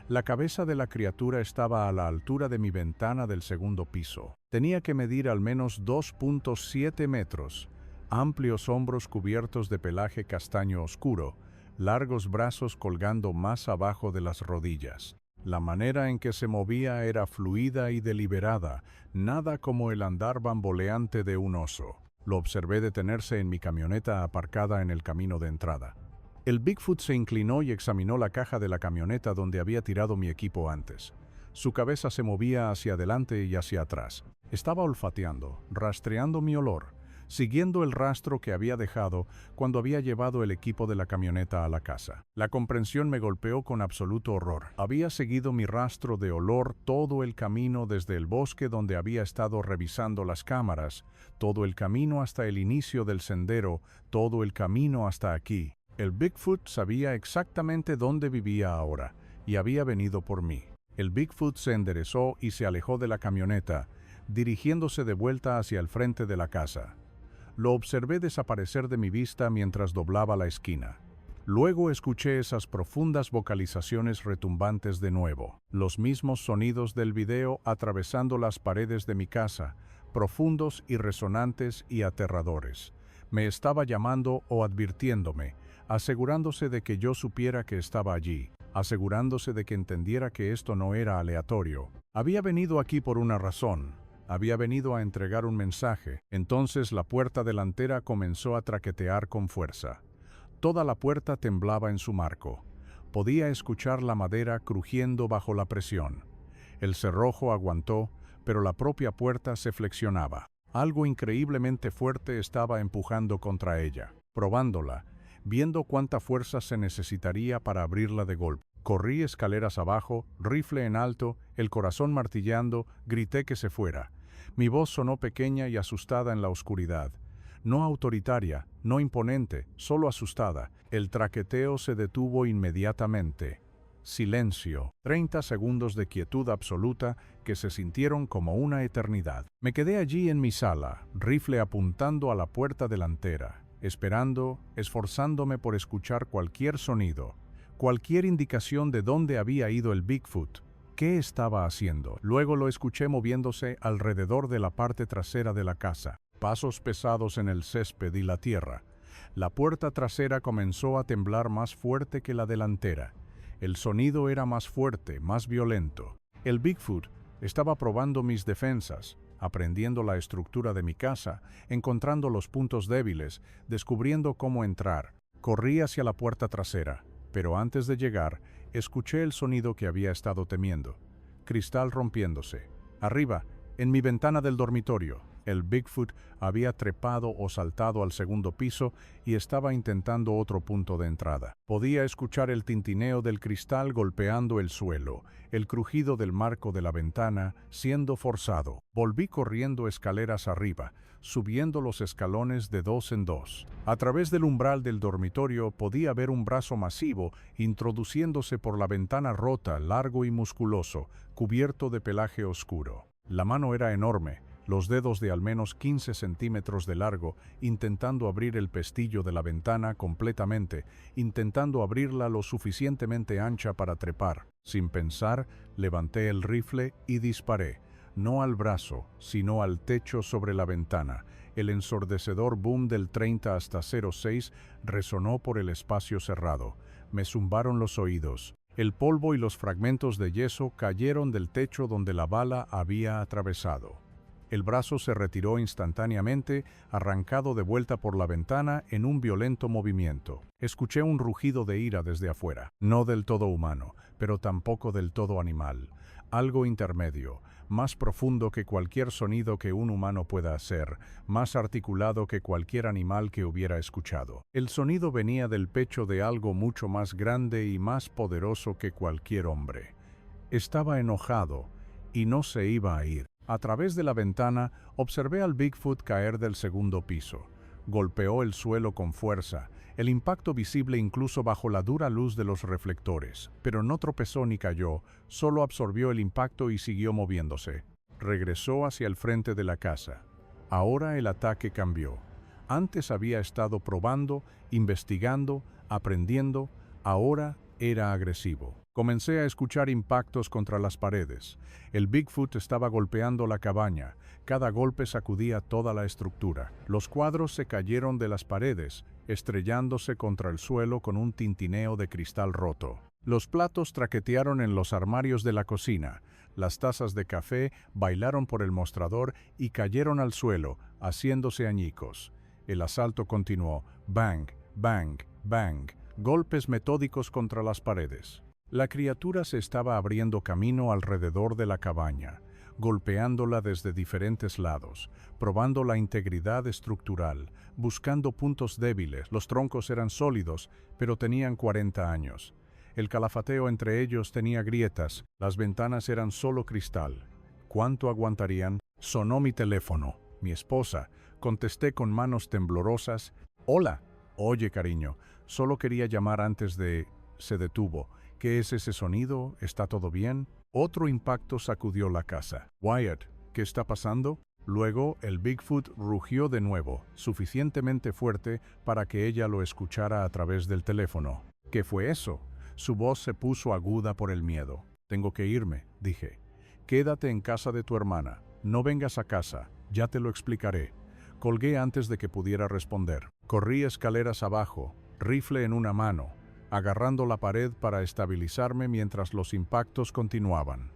La cabeza de la criatura estaba a la altura de mi ventana del segundo piso. Tenía que medir al menos 2.7 metros, amplios hombros cubiertos de pelaje castaño oscuro, largos brazos colgando más abajo de las rodillas. La manera en que se movía era fluida y deliberada, nada como el andar bamboleante de un oso. Lo observé detenerse en mi camioneta aparcada en el camino de entrada. El Bigfoot se inclinó y examinó la caja de la camioneta donde había tirado mi equipo antes. Su cabeza se movía hacia adelante y hacia atrás. Estaba olfateando, rastreando mi olor, siguiendo el rastro que había dejado cuando había llevado el equipo de la camioneta a la casa. La comprensión me golpeó con absoluto horror. Había seguido mi rastro de olor todo el camino desde el bosque donde había estado revisando las cámaras, todo el camino hasta el inicio del sendero, todo el camino hasta aquí. El Bigfoot sabía exactamente dónde vivía ahora, y había venido por mí. El Bigfoot se enderezó y se alejó de la camioneta, dirigiéndose de vuelta hacia el frente de la casa. Lo observé desaparecer de mi vista mientras doblaba la esquina. Luego escuché esas profundas vocalizaciones retumbantes de nuevo, los mismos sonidos del video atravesando las paredes de mi casa, profundos y resonantes y aterradores. Me estaba llamando o advirtiéndome, asegurándose de que yo supiera que estaba allí, asegurándose de que entendiera que esto no era aleatorio. Había venido aquí por una razón. Había venido a entregar un mensaje. Entonces la puerta delantera comenzó a traquetear con fuerza. Toda la puerta temblaba en su marco. Podía escuchar la madera crujiendo bajo la presión. El cerrojo aguantó, pero la propia puerta se flexionaba. Algo increíblemente fuerte estaba empujando contra ella. Probándola, viendo cuánta fuerza se necesitaría para abrirla de golpe. Corrí escaleras abajo, rifle en alto, el corazón martillando, grité que se fuera. Mi voz sonó pequeña y asustada en la oscuridad. No autoritaria, no imponente, solo asustada. El traqueteo se detuvo inmediatamente. Silencio. 30 segundos de quietud absoluta que se sintieron como una eternidad. Me quedé allí en mi sala, rifle apuntando a la puerta delantera, esperando, esforzándome por escuchar cualquier sonido, cualquier indicación de dónde había ido el Bigfoot. ¿Qué estaba haciendo? Luego lo escuché moviéndose alrededor de la parte trasera de la casa. Pasos pesados en el césped y la tierra. La puerta trasera comenzó a temblar más fuerte que la delantera. El sonido era más fuerte, más violento. El Bigfoot estaba probando mis defensas, aprendiendo la estructura de mi casa, encontrando los puntos débiles, descubriendo cómo entrar. Corrí hacia la puerta trasera, pero antes de llegar, escuché el sonido que había estado temiendo. Cristal rompiéndose. Arriba, en mi ventana del dormitorio, el Bigfoot había trepado o saltado al segundo piso y estaba intentando otro punto de entrada. Podía escuchar el tintineo del cristal golpeando el suelo, el crujido del marco de la ventana siendo forzado. Volví corriendo escaleras arriba, subiendo los escalones de 2 en 2. A través del umbral del dormitorio podía ver un brazo masivo introduciéndose por la ventana rota, largo y musculoso, cubierto de pelaje oscuro. La mano era enorme, los dedos de al menos 15 centímetros de largo, intentando abrir el pestillo de la ventana completamente, intentando abrirla lo suficientemente ancha para trepar. Sin pensar, levanté el rifle y disparé, no al brazo, sino al techo sobre la ventana. El ensordecedor boom del 30 hasta 06 resonó por el espacio cerrado. Me zumbaron los oídos. El polvo y los fragmentos de yeso cayeron del techo donde la bala había atravesado. El brazo se retiró instantáneamente, arrancado de vuelta por la ventana en un violento movimiento. Escuché un rugido de ira desde afuera, no del todo humano, pero tampoco del todo animal. Algo intermedio, más profundo que cualquier sonido que un humano pueda hacer, más articulado que cualquier animal que hubiera escuchado. El sonido venía del pecho de algo mucho más grande y más poderoso que cualquier hombre. Estaba enojado y no se iba a ir. A través de la ventana observé al Bigfoot caer del segundo piso. Golpeó el suelo con fuerza, el impacto visible incluso bajo la dura luz de los reflectores, pero no tropezó ni cayó, solo absorbió el impacto y siguió moviéndose. Regresó hacia el frente de la casa. Ahora el ataque cambió. Antes había estado probando, investigando, aprendiendo, ahora era agresivo. Comencé a escuchar impactos contra las paredes. El Bigfoot estaba golpeando la cabaña. Cada golpe sacudía toda la estructura. Los cuadros se cayeron de las paredes, estrellándose contra el suelo con un tintineo de cristal roto. Los platos traquetearon en los armarios de la cocina. Las tazas de café bailaron por el mostrador y cayeron al suelo, haciéndose añicos. El asalto continuó. Bang, bang, bang. Golpes metódicos contra las paredes. La criatura se estaba abriendo camino alrededor de la cabaña, golpeándola desde diferentes lados, probando la integridad estructural, buscando puntos débiles. Los troncos eran sólidos, pero tenían 40 años. El calafateo entre ellos tenía grietas, las ventanas eran solo cristal. ¿Cuánto aguantarían? Sonó mi teléfono. Mi esposa. Contesté con manos temblorosas. «Hola». «Oye, cariño, solo quería llamar antes de...». Se detuvo. «¿Qué es ese sonido? ¿Está todo bien?». Otro impacto sacudió la casa. «Wyatt, ¿qué está pasando?». Luego el Bigfoot rugió de nuevo, suficientemente fuerte para que ella lo escuchara a través del teléfono. «¿Qué fue eso?». Su voz se puso aguda por el miedo. «Tengo que irme», dije. «Quédate en casa de tu hermana. No vengas a casa. Ya te lo explicaré». Colgué antes de que pudiera responder. Corrí escaleras abajo, rifle en una mano, agarrando la pared para estabilizarme mientras los impactos continuaban.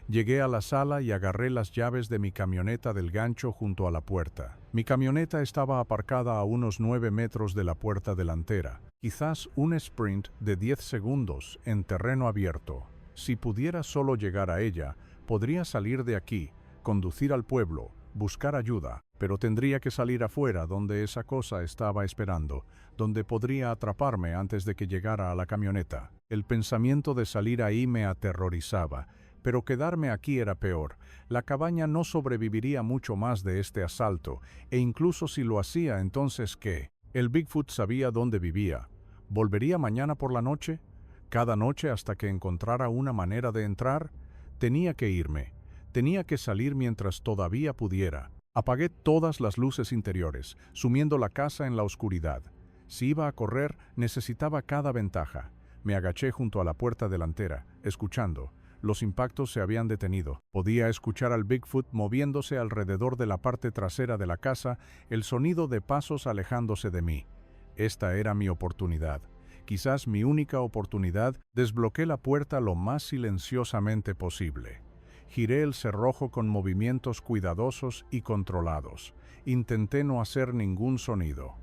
Llegué a la sala y agarré las llaves de mi camioneta del gancho junto a la puerta. Mi camioneta estaba aparcada a unos 9 metros de la puerta delantera, quizás un sprint de 10 segundos en terreno abierto. Si pudiera solo llegar a ella, podría salir de aquí, conducir al pueblo, buscar ayuda, pero tendría que salir afuera donde esa cosa estaba esperando, donde podría atraparme antes de que llegara a la camioneta. El pensamiento de salir ahí me aterrorizaba, pero quedarme aquí era peor. La cabaña no sobreviviría mucho más de este asalto, e incluso si lo hacía, entonces ¿qué? El Bigfoot sabía dónde vivía. ¿Volvería mañana por la noche? ¿Cada noche hasta que encontrara una manera de entrar? Tenía que irme. Tenía que salir mientras todavía pudiera. Apagué todas las luces interiores, sumiendo la casa en la oscuridad. Si iba a correr, necesitaba cada ventaja. Me agaché junto a la puerta delantera, escuchando. Los impactos se habían detenido. Podía escuchar al Bigfoot moviéndose alrededor de la parte trasera de la casa, el sonido de pasos alejándose de mí. Esta era mi oportunidad. Quizás mi única oportunidad. Desbloqueé la puerta lo más silenciosamente posible. Giré el cerrojo con movimientos cuidadosos y controlados. Intenté no hacer ningún sonido.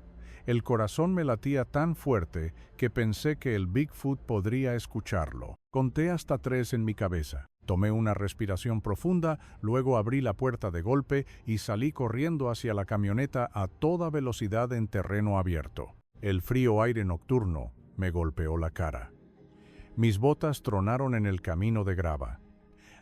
El corazón me latía tan fuerte que pensé que el Bigfoot podría escucharlo. Conté hasta 3 en mi cabeza. Tomé una respiración profunda, luego abrí la puerta de golpe y salí corriendo hacia la camioneta a toda velocidad en terreno abierto. El frío aire nocturno me golpeó la cara. Mis botas tronaron en el camino de grava.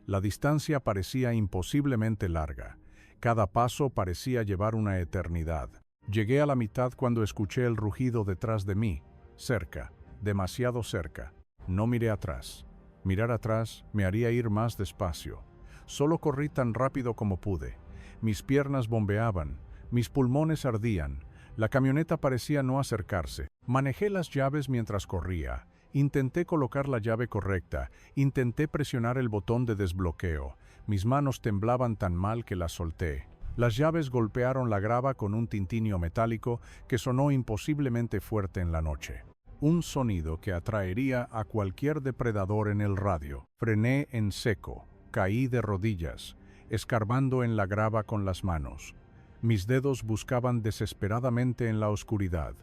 La distancia parecía imposiblemente larga. Cada paso parecía llevar una eternidad. Llegué a la mitad cuando escuché el rugido detrás de mí, cerca, demasiado cerca. No miré atrás. Mirar atrás me haría ir más despacio. Solo corrí tan rápido como pude. Mis piernas bombeaban, mis pulmones ardían. La camioneta parecía no acercarse. Manejé las llaves mientras corría. Intenté colocar la llave correcta, intenté presionar el botón de desbloqueo, Mis manos temblaban tan mal que las solté. Las llaves golpearon la grava con un tintinio metálico que sonó imposiblemente fuerte en la noche. Un sonido que atraería a cualquier depredador en el radio. Frené en seco, caí de rodillas, escarbando en la grava con las manos. Mis dedos buscaban desesperadamente en la oscuridad.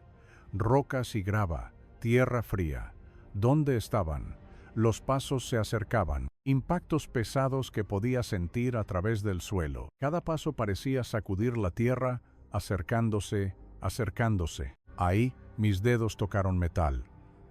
Rocas y grava, tierra fría. ¿Dónde estaban? Los pasos se acercaban, impactos pesados que podía sentir a través del suelo. Cada paso parecía sacudir la tierra, acercándose, acercándose. Ahí, mis dedos tocaron metal.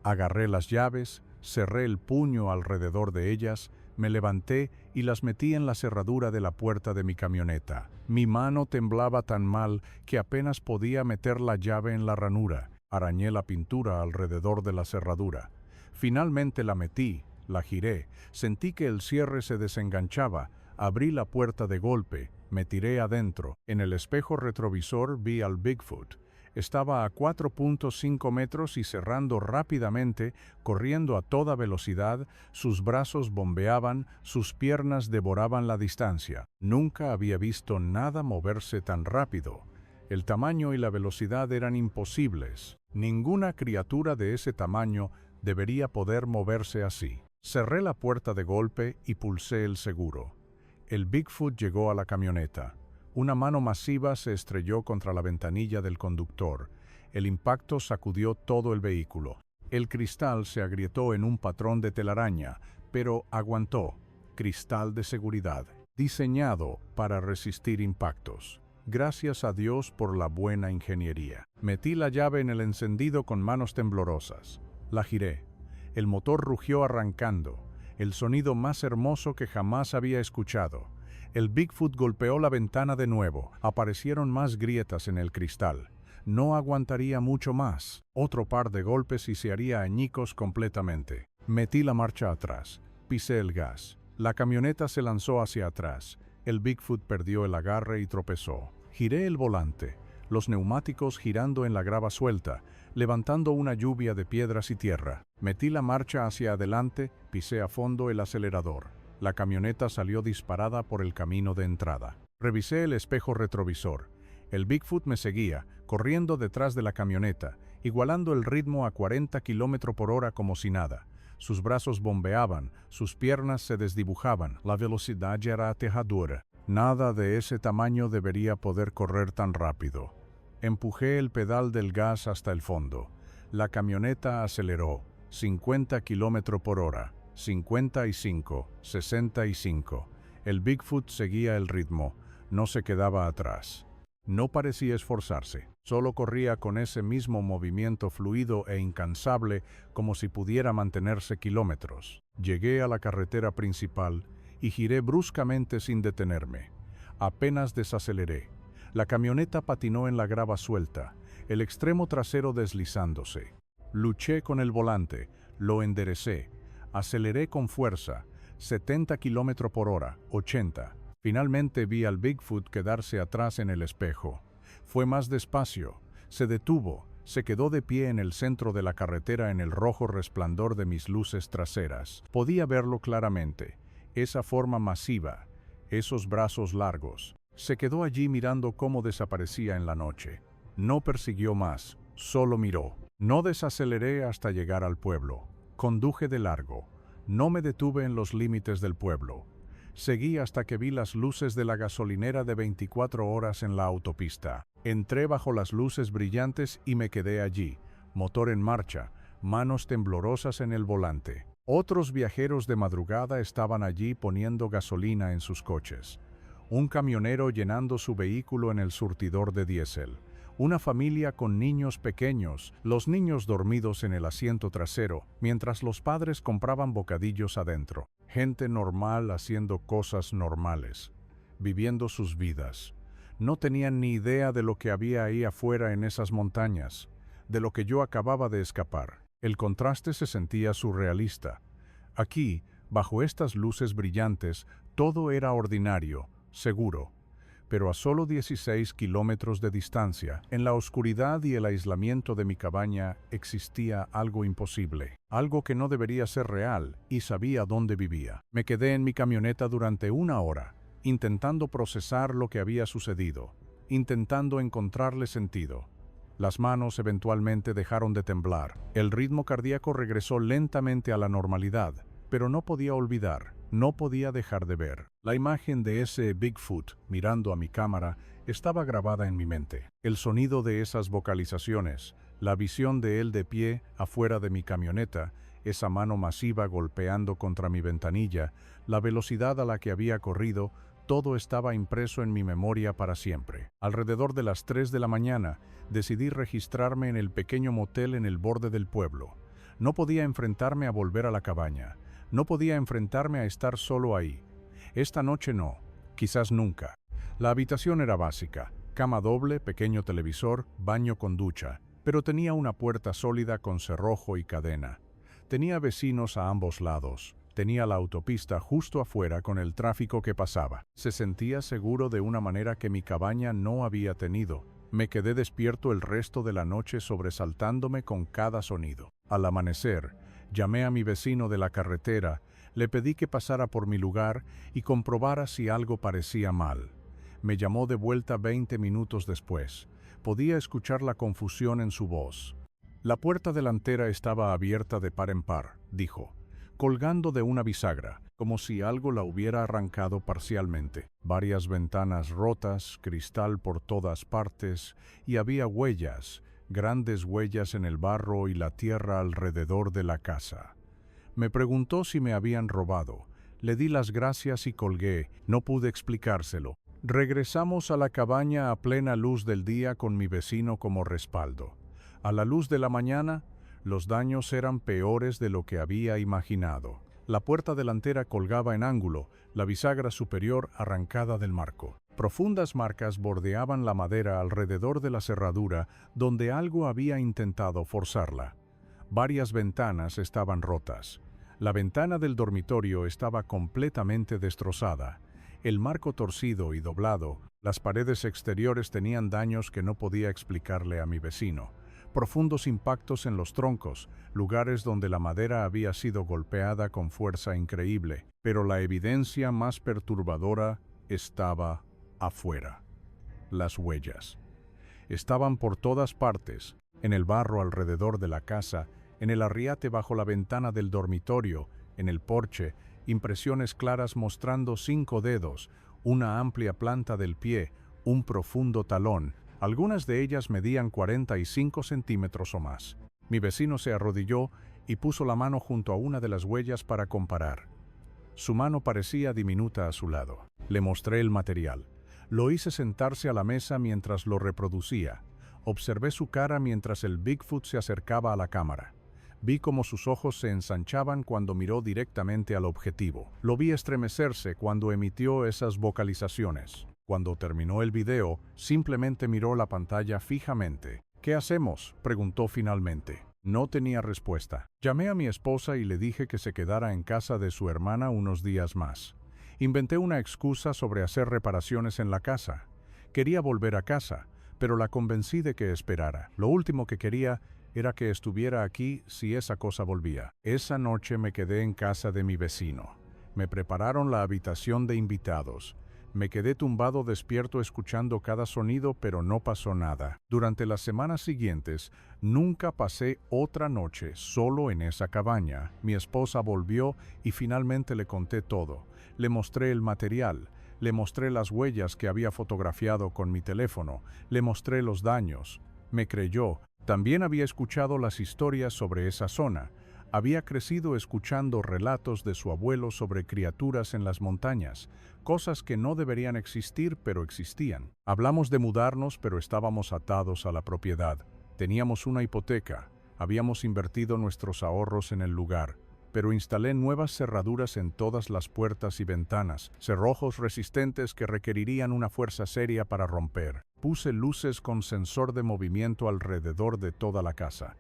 Agarré las llaves, cerré el puño alrededor de ellas, me levanté y las metí en la cerradura de la puerta de mi camioneta. Mi mano temblaba tan mal que apenas podía meter la llave en la ranura. Arañé la pintura alrededor de la cerradura. Finalmente la metí, la giré, sentí que el cierre se desenganchaba, abrí la puerta de golpe, me tiré adentro. En el espejo retrovisor vi al Bigfoot. Estaba a 4.5 metros y cerrando rápidamente, corriendo a toda velocidad, sus brazos bombeaban, sus piernas devoraban la distancia. Nunca había visto nada moverse tan rápido. El tamaño y la velocidad eran imposibles. Ninguna criatura de ese tamaño debería poder moverse así. Cerré la puerta de golpe y pulsé el seguro. El Bigfoot llegó a la camioneta. Una mano masiva se estrelló contra la ventanilla del conductor. El impacto sacudió todo el vehículo. El cristal se agrietó en un patrón de telaraña, pero aguantó. Cristal de seguridad, diseñado para resistir impactos. Gracias a Dios por la buena ingeniería. Metí la llave en el encendido con manos temblorosas. La giré. El motor rugió arrancando, el sonido más hermoso que jamás había escuchado. El Bigfoot golpeó la ventana de nuevo. Aparecieron más grietas en el cristal. No aguantaría mucho más. Otro par de golpes y se haría añicos completamente. Metí la marcha atrás. Pisé el gas. La camioneta se lanzó hacia atrás. El Bigfoot perdió el agarre y tropezó. Giré el volante, los neumáticos girando en la grava suelta, levantando una lluvia de piedras y tierra. Metí la marcha hacia adelante, pisé a fondo el acelerador. La camioneta salió disparada por el camino de entrada. Revisé el espejo retrovisor. El Bigfoot me seguía, corriendo detrás de la camioneta, igualando el ritmo a 40 km/h como si nada. Sus brazos bombeaban, sus piernas se desdibujaban, la velocidad ya era aterradora. Nada de ese tamaño debería poder correr tan rápido. Empujé el pedal del gas hasta el fondo. La camioneta aceleró, 50 km/h, 55, 65. El Bigfoot seguía el ritmo, no se quedaba atrás. No parecía esforzarse, solo corría con ese mismo movimiento fluido e incansable como si pudiera mantenerse kilómetros. Llegué a la carretera principal y giré bruscamente sin detenerme. Apenas desaceleré. La camioneta patinó en la grava suelta, el extremo trasero deslizándose. Luché con el volante, lo enderecé, aceleré con fuerza, 70 km/h, 80. Finalmente vi al Bigfoot quedarse atrás en el espejo. Fue más despacio, se detuvo, se quedó de pie en el centro de la carretera en el rojo resplandor de mis luces traseras. Podía verlo claramente, esa forma masiva, esos brazos largos. Se quedó allí mirando cómo desaparecía en la noche. No persiguió más, solo miró. No desaceleré hasta llegar al pueblo. Conduje de largo. No me detuve en los límites del pueblo. Seguí hasta que vi las luces de la gasolinera de 24 horas en la autopista. Entré bajo las luces brillantes y me quedé allí, motor en marcha, manos temblorosas en el volante. Otros viajeros de madrugada estaban allí poniendo gasolina en sus coches. Un camionero llenando su vehículo en el surtidor de diésel. Una familia con niños pequeños, los niños dormidos en el asiento trasero, mientras los padres compraban bocadillos adentro. Gente normal haciendo cosas normales, viviendo sus vidas. No tenían ni idea de lo que había ahí afuera en esas montañas, de lo que yo acababa de escapar. El contraste se sentía surrealista. Aquí, bajo estas luces brillantes, todo era ordinario, seguro. pero a solo 16 kilómetros de distancia, en la oscuridad y el aislamiento de mi cabaña, existía algo imposible, algo que no debería ser real, y sabía dónde vivía. Me quedé en mi camioneta durante 1 hora, intentando procesar lo que había sucedido, intentando encontrarle sentido. Las manos eventualmente dejaron de temblar. El ritmo cardíaco regresó lentamente a la normalidad, pero no podía olvidar, no podía dejar de ver. La imagen de ese Bigfoot mirando a mi cámara estaba grabada en mi mente. El sonido de esas vocalizaciones, la visión de él de pie afuera de mi camioneta, esa mano masiva golpeando contra mi ventanilla, la velocidad a la que había corrido, todo estaba impreso en mi memoria para siempre. Alrededor de las 3 de la mañana, decidí registrarme en el pequeño motel en el borde del pueblo. No podía enfrentarme a volver a la cabaña. No podía enfrentarme a estar solo ahí. Esta noche no, quizás nunca. La habitación era básica, cama doble, pequeño televisor, baño con ducha, pero tenía una puerta sólida con cerrojo y cadena. Tenía vecinos a ambos lados. Tenía la autopista justo afuera con el tráfico que pasaba. Se sentía seguro de una manera que mi cabaña no había tenido. Me quedé despierto el resto de la noche sobresaltándome con cada sonido. Al amanecer, llamé a mi vecino de la carretera, le pedí que pasara por mi lugar y comprobara si algo parecía mal. Me llamó de vuelta 20 minutos después. Podía escuchar la confusión en su voz. La puerta delantera estaba abierta de par en par, dijo, colgando de una bisagra, como si algo la hubiera arrancado parcialmente. Varias ventanas rotas, cristal por todas partes, y había huellas, grandes huellas en el barro y la tierra alrededor de la casa. Me preguntó si me habían robado. Le di las gracias y colgué. No pude explicárselo. Regresamos a la cabaña a plena luz del día con mi vecino como respaldo. A la luz de la mañana, los daños eran peores de lo que había imaginado. La puerta delantera colgaba en ángulo, la bisagra superior arrancada del marco. Profundas marcas bordeaban la madera alrededor de la cerradura donde algo había intentado forzarla. Varias ventanas estaban rotas. La ventana del dormitorio estaba completamente destrozada. El marco torcido y doblado, las paredes exteriores tenían daños que no podía explicarle a mi vecino. Profundos impactos en los troncos, lugares donde la madera había sido golpeada con fuerza increíble, pero la evidencia más perturbadora estaba afuera. Las huellas. Estaban por todas partes, en el barro alrededor de la casa, en el arriate bajo la ventana del dormitorio, en el porche, impresiones claras mostrando 5 dedos, una amplia planta del pie, un profundo talón. Algunas de ellas medían 45 centímetros o más. Mi vecino se arrodilló y puso la mano junto a una de las huellas para comparar. Su mano parecía diminuta a su lado. Le mostré el material. Lo hice sentarse a la mesa mientras lo reproducía. Observé su cara mientras el Bigfoot se acercaba a la cámara. Vi cómo sus ojos se ensanchaban cuando miró directamente al objetivo. Lo vi estremecerse cuando emitió esas vocalizaciones. Cuando terminó el video, simplemente miró la pantalla fijamente. ¿Qué hacemos?, preguntó finalmente. No tenía respuesta. Llamé a mi esposa y le dije que se quedara en casa de su hermana unos días más. Inventé una excusa sobre hacer reparaciones en la casa. Quería volver a casa, pero la convencí de que esperara. Lo último que quería era que estuviera aquí si esa cosa volvía. Esa noche me quedé en casa de mi vecino. Me prepararon la habitación de invitados. Me quedé tumbado despierto escuchando cada sonido, pero no pasó nada. Durante las semanas siguientes, nunca pasé otra noche solo en esa cabaña. Mi esposa volvió y finalmente le conté todo. Le mostré el material, le mostré las huellas que había fotografiado con mi teléfono, le mostré los daños. Me creyó. También había escuchado las historias sobre esa zona. Había crecido escuchando relatos de su abuelo sobre criaturas en las montañas, cosas que no deberían existir, pero existían. Hablamos de mudarnos, pero estábamos atados a la propiedad. Teníamos una hipoteca, habíamos invertido nuestros ahorros en el lugar, pero instalé nuevas cerraduras en todas las puertas y ventanas, cerrojos resistentes que requerirían una fuerza seria para romper. Puse luces con sensor de movimiento alrededor de toda la casa.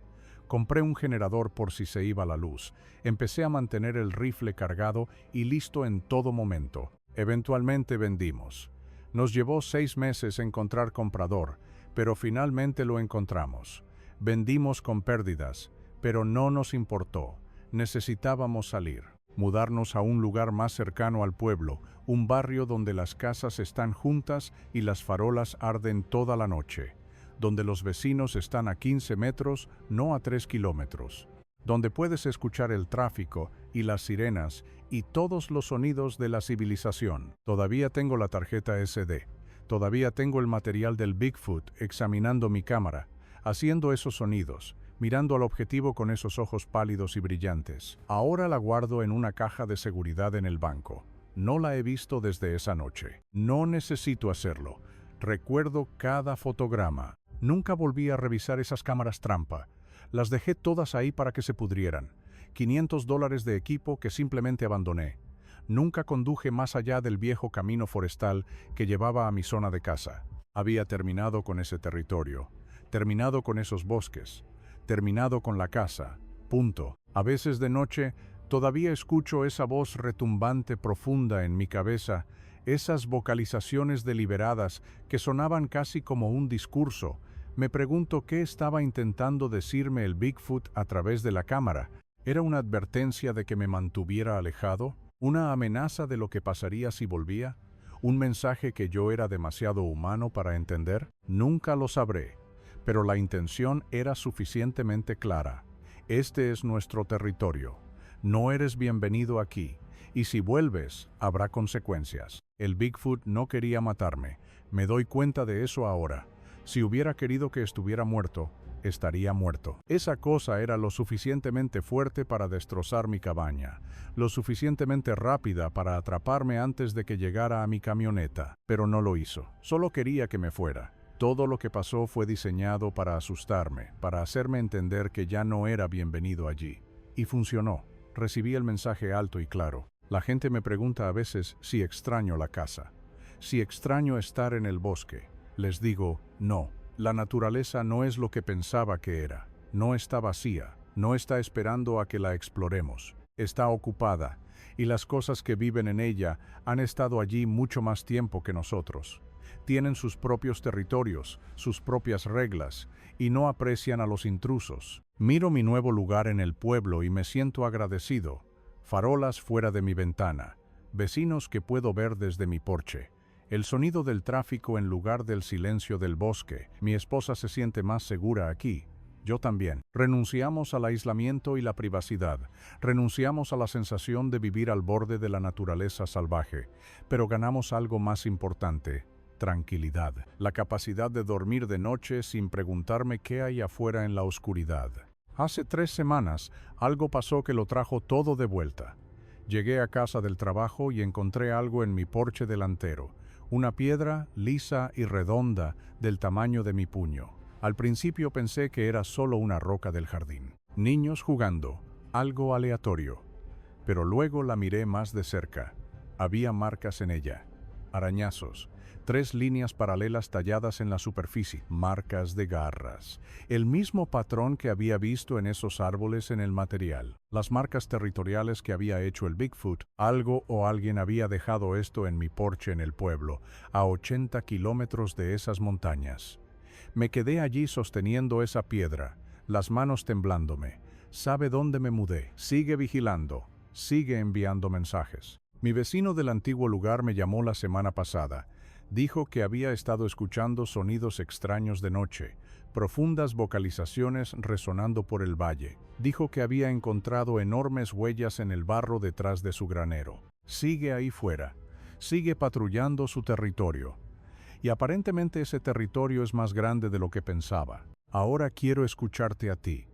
Compré un generador por si se iba la luz. Empecé a mantener el rifle cargado y listo en todo momento. Eventualmente vendimos. Nos llevó 6 meses encontrar comprador, pero finalmente lo encontramos. Vendimos con pérdidas, pero no nos importó. Necesitábamos salir, mudarnos a un lugar más cercano al pueblo, un barrio donde las casas están juntas y las farolas arden toda la noche, donde los vecinos están a 15 metros, no a 3 kilómetros, donde puedes escuchar el tráfico y las sirenas y todos los sonidos de la civilización. Todavía tengo la tarjeta SD, todavía tengo el material del Bigfoot examinando mi cámara, haciendo esos sonidos, mirando al objetivo con esos ojos pálidos y brillantes. Ahora la guardo en una caja de seguridad en el banco. No la he visto desde esa noche. No necesito hacerlo. Recuerdo cada fotograma. Nunca volví a revisar esas cámaras trampa. Las dejé todas ahí para que se pudrieran. $500 de equipo que simplemente abandoné. Nunca conduje más allá del viejo camino forestal que llevaba a mi zona de caza. Había terminado con ese territorio, terminado con esos bosques, terminado con la caza. Punto. A veces de noche todavía escucho esa voz retumbante profunda en mi cabeza, esas vocalizaciones deliberadas que sonaban casi como un discurso. Me pregunto qué estaba intentando decirme el Bigfoot a través de la cámara. ¿Era una advertencia de que me mantuviera alejado? ¿Una amenaza de lo que pasaría si volvía? ¿Un mensaje que yo era demasiado humano para entender? Nunca lo sabré, pero la intención era suficientemente clara. Este es nuestro territorio. No eres bienvenido aquí, y si vuelves, habrá consecuencias. El Bigfoot no quería matarme. Me doy cuenta de eso ahora. Si hubiera querido que estuviera muerto, estaría muerto. Esa cosa era lo suficientemente fuerte para destrozar mi cabaña, lo suficientemente rápida para atraparme antes de que llegara a mi camioneta, pero no lo hizo. Solo quería que me fuera. Todo lo que pasó fue diseñado para asustarme, para hacerme entender que ya no era bienvenido allí. Y funcionó. Recibí el mensaje alto y claro. La gente me pregunta a veces si extraño la casa, si extraño estar en el bosque. Les digo, no. La naturaleza no es lo que pensaba que era. No está vacía, no está esperando a que la exploremos. Está ocupada, y las cosas que viven en ella han estado allí mucho más tiempo que nosotros. Tienen sus propios territorios, sus propias reglas, y no aprecian a los intrusos. Miro mi nuevo lugar en el pueblo y me siento agradecido. Farolas fuera de mi ventana, vecinos que puedo ver desde mi porche. El sonido del tráfico en lugar del silencio del bosque. Mi esposa se siente más segura aquí. Yo también. Renunciamos al aislamiento y la privacidad. Renunciamos a la sensación de vivir al borde de la naturaleza salvaje. Pero ganamos algo más importante: tranquilidad. La capacidad de dormir de noche sin preguntarme qué hay afuera en la oscuridad. Hace 3 semanas, algo pasó que lo trajo todo de vuelta. Llegué a casa del trabajo y encontré algo en mi porche delantero. Una piedra lisa y redonda del tamaño de mi puño. Al principio pensé que era solo una roca del jardín. Niños jugando, algo aleatorio. Pero luego la miré más de cerca. Había marcas en ella, arañazos, 3 líneas paralelas talladas en la superficie, marcas de garras. El mismo patrón que había visto en esos árboles en el material. Las marcas territoriales que había hecho el Bigfoot. Algo o alguien había dejado esto en mi porche en el pueblo, a 80 kilómetros de esas montañas. Me quedé allí sosteniendo esa piedra, las manos temblándome. ¿Sabe dónde me mudé? Sigue vigilando, sigue enviando mensajes. Mi vecino del antiguo lugar me llamó la semana pasada. Dijo que había estado escuchando sonidos extraños de noche, profundas vocalizaciones resonando por el valle. Dijo que había encontrado enormes huellas en el barro detrás de su granero. Sigue ahí fuera, sigue patrullando su territorio. Y aparentemente ese territorio es más grande de lo que pensaba. Ahora quiero escucharte a ti.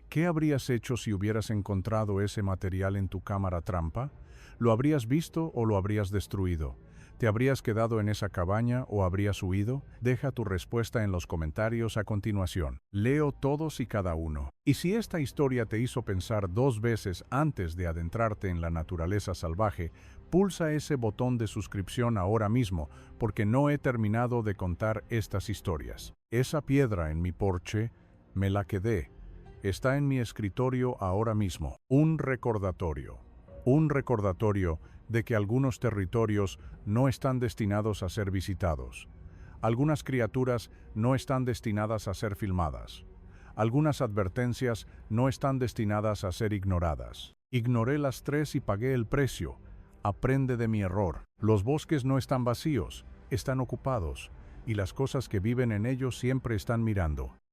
¿Qué habrías hecho si hubieras encontrado ese material en tu cámara trampa? ¿Lo habrías visto o lo habrías destruido? ¿Te habrías quedado en esa cabaña o habrías huido? Deja tu respuesta en los comentarios a continuación. Leo todos y cada uno. Y si esta historia te hizo pensar 2 veces antes de adentrarte en la naturaleza salvaje, pulsa ese botón de suscripción ahora mismo, porque no he terminado de contar estas historias. Esa piedra en mi porche, me la quedé. Está en mi escritorio ahora mismo. Un recordatorio de que algunos territorios no están destinados a ser visitados. Algunas criaturas no están destinadas a ser filmadas. Algunas advertencias no están destinadas a ser ignoradas. Ignoré las tres y pagué el precio. Aprende de mi error. Los bosques no están vacíos, están ocupados, y las cosas que viven en ellos siempre están mirando.